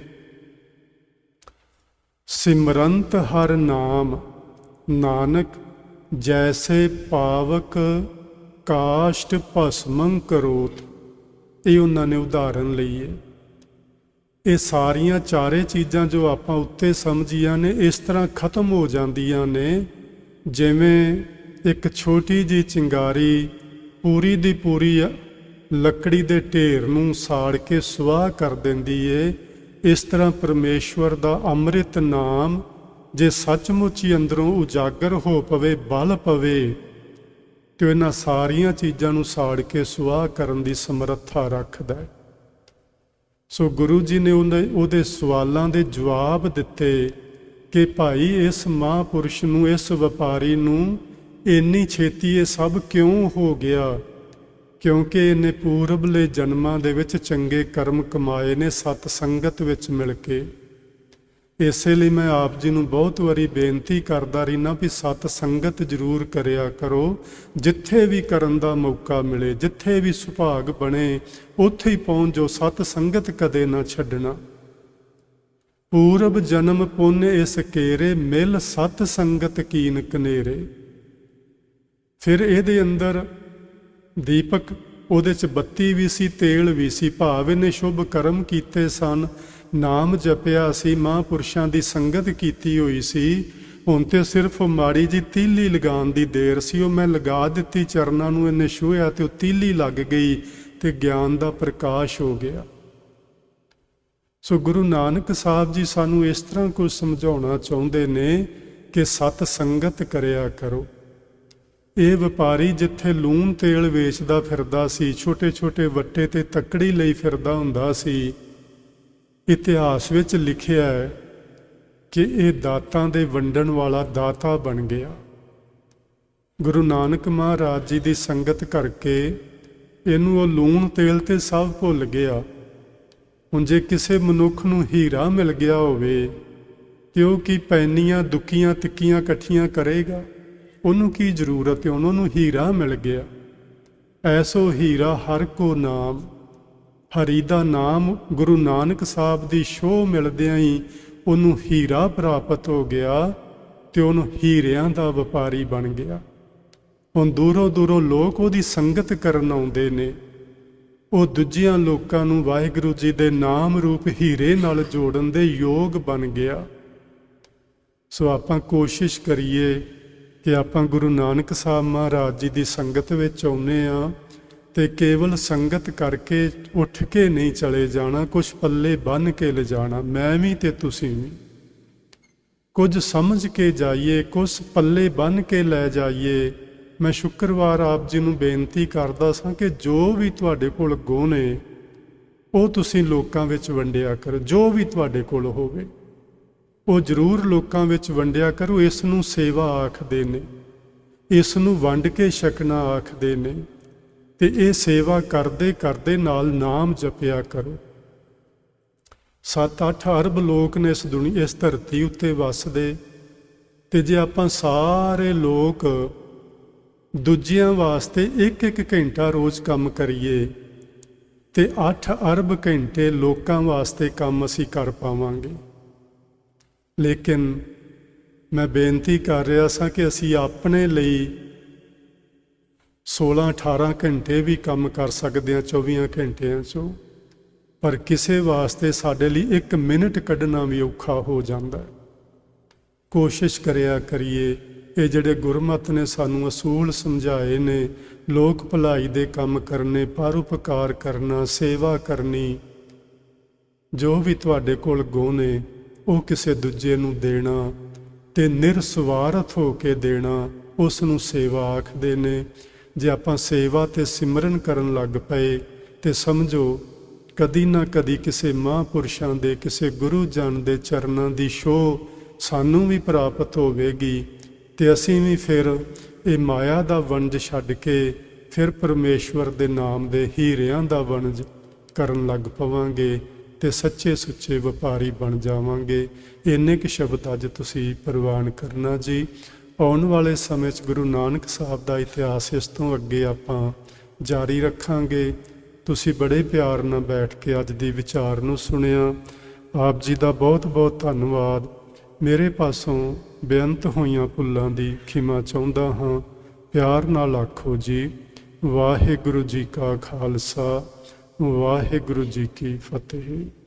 ਸਿਮਰੰਤ ਹਰ ਨਾਮ ਨਾਨਕ ਜੈਸੇ ਪਾਵਕ ਕਾਸ਼ਟ ਭਸਮੰ ਕਰੋਤ। ਇਹ ਉਹਨਾਂ ਨੇ ਉਦਾਹਰਨ ਲਈ ਹੈ। ਇਹ ਸਾਰੀਆਂ ਚਾਰੇ ਚੀਜ਼ਾਂ ਜੋ ਆਪਾਂ ਉੱਤੇ ਸਮਝੀਆਂ ਨੇ, ਇਸ ਤਰ੍ਹਾਂ ਖਤਮ ਹੋ ਜਾਂਦੀਆਂ ਨੇ ਜਿਵੇਂ ਇੱਕ ਛੋਟੀ ਜਿਹੀ ਚਿੰਗਾਰੀ ਪੂਰੀ ਦੀ ਪੂਰੀ ਲੱਕੜੀ ਦੇ ਢੇਰ ਨੂੰ ਸਾੜ ਕੇ ਸੁਆਹ ਕਰ ਦਿੰਦੀ ਏ। ਇਸ ਤਰ੍ਹਾਂ ਪਰਮੇਸ਼ਵਰ ਦਾ ਅੰਮ੍ਰਿਤ ਨਾਮ ਜੇ ਸੱਚਮੁੱਚ ਹੀ ਅੰਦਰੋਂ ਉਜਾਗਰ ਹੋ ਪਵੇ, ਬਲ ਪਵੇ, ਤੇ ਇਹਨਾਂ ਸਾਰੀਆਂ ਚੀਜ਼ਾਂ ਨੂੰ ਸਾੜ ਕੇ ਸੁਆਹ ਕਰਨ ਦੀ ਸਮਰੱਥਾ ਰੱਖਦਾ ਹੈ। ਸੋ ਗੁਰੂ ਜੀ ਨੇ ਉਹਦੇ ਸਵਾਲਾਂ ਦੇ ਜਵਾਬ ਦਿੱਤੇ ਕਿ ਭਾਈ ਇਸ ਮਹਾਂਪੁਰਸ਼ ਨੂੰ, ਇਸ ਵਪਾਰੀ ਨੂੰ ਇੰਨੀ ਛੇਤੀ ਇਹ ਸਭ ਕਿਉਂ ਹੋ ਗਿਆ? ਕਿਉਂਕਿ ਇਹਨੇ ਪੂਰਬਲੇ ਜਨਮਾਂ ਦੇ ਵਿੱਚ ਚੰਗੇ ਕਰਮ ਕਮਾਏ ਨੇ ਸਤ ਸੰਗਤ ਵਿੱਚ ਮਿਲ ਕੇ। ਇਸੇ ਲਈ ਮੈਂ ਆਪ ਜੀ ਨੂੰ ਬਹੁਤ ਵਾਰੀ ਬੇਨਤੀ ਕਰਦਾ ਰਹਿਣਾ ਵੀ ਸਤ ਸੰਗਤ ਜ਼ਰੂਰ ਕਰਿਆ ਕਰੋ। ਜਿੱਥੇ ਵੀ ਕਰਨ ਦਾ ਮੌਕਾ ਮਿਲੇ, ਜਿੱਥੇ ਵੀ ਸੁਭਾਗ ਬਣੇ, ਉੱਥੇ ਹੀ ਪਹੁੰਚ ਜਾਓ। ਸਤ ਸੰਗਤ ਕਦੇ ਨਾ ਛੱਡਣਾ। ਪੂਰਬ ਜਨਮ ਪੁੰਨ ਇਸ ਕੇਰੇ, ਮਿਲ ਸਤ ਸੰਗਤ ਕੀਨ ਕਨੇਰੇ। ਫਿਰ ਇਹਦੇ ਅੰਦਰ ਦੀਪਕ, ਉਹਦੇ 'ਚ ਬੱਤੀ ਵੀ ਸੀ, ਤੇਲ ਵੀ ਸੀ। ਭਾਵ ਇਹਨੇ ਸ਼ੁਭ ਕਰਮ ਕੀਤੇ ਸਨ, ਨਾਮ ਜਪਿਆ ਸੀ, ਮਹਾਂਪੁਰਸ਼ਾਂ ਦੀ ਸੰਗਤ ਕੀਤੀ ਹੋਈ ਸੀ। ਹੁਣ ਤੇ ਸਿਰਫ ਮਾੜੀ ਜੀ ਤੀਲੀ ਲਗਾਉਣ ਦੀ ਦੇਰ ਸੀ। ਉਹ ਮੈਂ ਲਗਾ ਦਿੱਤੀ, ਚਰਨਾਂ ਨੂੰ ਇਹਨੇ ਛੂਹਿਆ ਤੇ ਉਹ ਤੀਲੀ ਲੱਗ ਗਈ ਤੇ ਗਿਆਨ ਦਾ ਪ੍ਰਕਾਸ਼ ਹੋ ਗਿਆ। ਸੋ ਗੁਰੂ ਨਾਨਕ ਸਾਹਿਬ ਜੀ ਸਾਨੂੰ ਇਸ ਤਰ੍ਹਾਂ ਕੁਝ ਸਮਝਾਉਣਾ ਚਾਹੁੰਦੇ ਨੇ ਕਿ ਸਤ ਸੰਗਤ ਕਰਿਆ ਕਰੋ। ਇਹ ਵਪਾਰੀ ਜਿੱਥੇ ਲੂਣ ਤੇਲ ਵੇਚਦਾ ਫਿਰਦਾ ਸੀ, ਛੋਟੇ ਛੋਟੇ ਵੱਟੇ ਤੇ ਤੱਕੜੀ ਲਈ ਫਿਰਦਾ ਹੁੰਦਾ ਸੀ, ਇਤਿਹਾਸ ਵਿੱਚ ਲਿਖਿਆ ਹੈ ਕਿ ਇਹ ਦਾਤਾਂ ਦੇ ਵੰਡਣ ਵਾਲਾ ਦਾਤਾ ਬਣ ਗਿਆ। ਗੁਰੂ ਨਾਨਕ ਮਹਾਰਾਜ ਜੀ ਦੀ ਸੰਗਤ ਕਰਕੇ ਇਹਨੂੰ ਉਹ ਲੂਣ ਤੇਲ ਤੇ ਸਭ ਭੁੱਲ ਗਿਆ। ਹੁਣ ਜੇ ਕਿਸੇ ਮਨੁੱਖ ਨੂੰ ਹੀਰਾ ਮਿਲ ਗਿਆ ਹੋਵੇ ਤੇ ਉਹ ਕੀ ਪੈਨੀਆਂ ਦੁੱਕੀਆਂ ਤਿੱਕੀਆਂ ਇਕੱਠੀਆਂ ਕਰੇਗਾ? ਉਹਨੂੰ ਕੀ ਜ਼ਰੂਰਤ ਹੈ? ਉਹਨਾਂ ਨੂੰ ਹੀਰਾ ਮਿਲ ਗਿਆ। ਐਸੋ ਹੀਰਾ ਹਰ ਕੋ ਨਾਮ, ਹਰੀ ਦਾ ਨਾਮ ਗੁਰੂ ਨਾਨਕ ਸਾਹਿਬ ਦੀ ਛੋਹ ਮਿਲਦਿਆਂ ਹੀ ਉਹਨੂੰ ਹੀਰਾ ਪ੍ਰਾਪਤ ਹੋ ਗਿਆ ਤੇ ਉਹਨੂੰ ਹੀਰਿਆਂ ਦਾ ਵਪਾਰੀ ਬਣ ਗਿਆ। ਹੁਣ ਦੂਰੋਂ ਦੂਰੋਂ ਲੋਕ ਉਹਦੀ ਸੰਗਤ ਕਰਨ ਆਉਂਦੇ ਨੇ। ਉਹ ਦੂਜਿਆਂ ਲੋਕਾਂ ਨੂੰ ਵਾਹਿਗੁਰੂ ਜੀ ਦੇ ਨਾਮ ਰੂਪ ਹੀਰੇ ਨਾਲ ਜੋੜਨ ਦੇ ਯੋਗ ਬਣ ਗਿਆ। ਸੋ ਆਪਾਂ ਕੋਸ਼ਿਸ਼ ਕਰੀਏ ਕਿ ਆਪਾਂ ਗੁਰੂ ਨਾਨਕ ਸਾਹਿਬ ਮਹਾਰਾਜ ਜੀ ਦੀ ਸੰਗਤ ਵਿੱਚ ਆਉਂਦੇ ਹਾਂ ਤੇ ਕੇਵਲ ਸੰਗਤ ਕਰਕੇ ਉੱਠ ਕੇ ਨਹੀਂ ਚਲੇ ਜਾਣਾ, ਕੁਛ ਪੱਲੇ ਬੰਨ੍ਹ ਕੇ ਲਿਜਾਣਾ। ਮੈਂ ਵੀ ਤੇ ਤੁਸੀਂ ਵੀ ਕੁਝ ਸਮਝ ਕੇ ਜਾਈਏ, ਕੁਛ ਪੱਲੇ ਬੰਨ੍ਹ ਕੇ ਲੈ ਜਾਈਏ। ਮੈਂ ਸ਼ੁੱਕਰਵਾਰ ਆਪ ਜੀ ਨੂੰ ਬੇਨਤੀ ਕਰਦਾ ਸਾਂ ਕਿ ਜੋ ਵੀ ਤੁਹਾਡੇ ਕੋਲ ਗੁਣ ਹੈ ਉਹ ਤੁਸੀਂ ਲੋਕਾਂ ਵਿੱਚ ਵੰਡਿਆ ਕਰੋ। ਜੋ ਵੀ ਤੁਹਾਡੇ ਕੋਲ ਹੋਵੇ ਉਹ ਜ਼ਰੂਰ ਲੋਕਾਂ ਵਿੱਚ ਵੰਡਿਆ ਕਰੋ। ਇਸ ਨੂੰ ਸੇਵਾ ਆਖਦੇ ਨੇ, ਇਸ ਨੂੰ ਵੰਡ ਕੇ ਛਕਣਾ ਆਖਦੇ ਨੇ। ਤੇ ਇਹ ਸੇਵਾ ਕਰਦੇ ਕਰਦੇ ਨਾਲ ਨਾਮ ਜਪਿਆ ਕਰੋ। 7-8 ਅਰਬ ਲੋਕ ਨੇ ਇਸ ਧਰਤੀ ਉੱਤੇ ਵੱਸਦੇ, ਤੇ ਜੇ ਆਪਾਂ ਸਾਰੇ ਲੋਕ ਦੂਜਿਆਂ ਵਾਸਤੇ 1-1 ਘੰਟਾ ਰੋਜ਼ ਕੰਮ ਕਰੀਏ ਤੇ 8 ਅਰਬ ਘੰਟੇ ਲੋਕਾਂ ਵਾਸਤੇ ਕੰਮ ਅਸੀਂ ਕਰ ਪਾਵਾਂਗੇ। ਲੇਕਿਨ ਮੈਂ ਬੇਨਤੀ ਕਰ ਰਿਹਾ ਸਾਂ ਕਿ ਅਸੀਂ ਆਪਣੇ ਲਈ 16-18 ਘੰਟੇ ਵੀ ਕੰਮ ਕਰ ਸਕਦੇ ਹਾਂ 24 ਘੰਟਿਆਂ 'ਚੋਂ, ਪਰ ਕਿਸੇ ਵਾਸਤੇ ਸਾਡੇ ਲਈ 1 ਮਿੰਟ ਕੱਢਣਾ ਵੀ ਔਖਾ ਹੋ ਜਾਂਦਾ। ਕੋਸ਼ਿਸ਼ ਕਰਿਆ ਕਰੀਏ। ਇਹ ਜਿਹੜੇ ਗੁਰਮਤਿ ਨੇ ਸਾਨੂੰ ਅਸੂਲ ਸਮਝਾਏ ਨੇ, ਲੋਕ ਭਲਾਈ ਦੇ ਕੰਮ ਕਰਨੇ, ਪਰਉਪਕਾਰ ਕਰਨਾ, ਸੇਵਾ ਕਰਨੀ, ਜੋ ਵੀ ਤੁਹਾਡੇ ਕੋਲ ਗੁਣ ਹੈ ਉਹ ਕਿਸੇ ਦੂਜੇ ਨੂੰ ਦੇਣਾ ਤੇ ਨਿਰਸਵਾਰਥ ਹੋ ਕੇ ਦੇਣਾ, ਉਸ ਨੂੰ ਸੇਵਾ ਆਖਦੇ ਨੇ। ਜੇ ਆਪਾਂ ਸੇਵਾ ਤੇ ਸਿਮਰਨ ਕਰਨ ਲੱਗ ਪਏ ਤੇ ਸਮਝੋ ਕਦੀ ਨਾ ਕਦੀ ਕਿਸੇ ਮਹਾਂਪੁਰਸ਼ਾਂ ਦੇ, ਕਿਸੇ ਗੁਰੂ ਜਨ ਦੇ ਚਰਨਾਂ ਦੀ ਛੋਹ ਸਾਨੂੰ ਵੀ ਪ੍ਰਾਪਤ ਹੋਵੇਗੀ ਤੇ ਅਸੀਂ ਵੀ ਫਿਰ ਇਹ ਮਾਇਆ ਦਾ ਵਣਜ ਛੱਡ ਕੇ ਫਿਰ ਪਰਮੇਸ਼ਵਰ ਦੇ ਨਾਮ ਦੇ ਹੀਰਿਆਂ ਦਾ ਵਣਜ ਕਰਨ ਲੱਗ ਪਵਾਂਗੇ ਤੇ ਸੱਚੇ ਸੁੱਚੇ ਵਪਾਰੀ ਬਣ ਜਾਵਾਂਗੇ। ਇੰਨੇ ਕੁ ਸ਼ਬਦ ਅੱਜ ਤੁਸੀਂ ਪ੍ਰਵਾਨ ਕਰਨਾ ਜੀ। ਆਉਣ ਵਾਲੇ ਸਮੇਂ 'ਚ ਗੁਰੂ ਨਾਨਕ ਸਾਹਿਬ ਦਾ ਇਤਿਹਾਸ ਇਸ ਤੋਂ ਅੱਗੇ ਆਪਾਂ ਜਾਰੀ ਰੱਖਾਂਗੇ। ਤੁਸੀਂ ਬੜੇ ਪਿਆਰ ਨਾਲ ਬੈਠ ਕੇ ਅੱਜ ਦੀ ਵਿਚਾਰ ਨੂੰ ਸੁਣਿਆ। ਆਪ ਜੀ ਦਾ ਬਹੁਤ ਬਹੁਤ ਧੰਨਵਾਦ। ਮੇਰੇ ਪਾਸੋਂ ਬੇਅੰਤ ਹੋਈਆਂ ਭੁੱਲਾਂ ਦੀ ਖਿਮਾ ਚਾਹੁੰਦਾ ਹਾਂ। ਪਿਆਰ ਨਾਲ ਆਖੋ ਜੀ, ਵਾਹਿਗੁਰੂ ਜੀ ਕਾ ਖਾਲਸਾ, ਵਾਹਿਗੁਰੂ ਜੀ ਕੀ ਫਤਿਹ।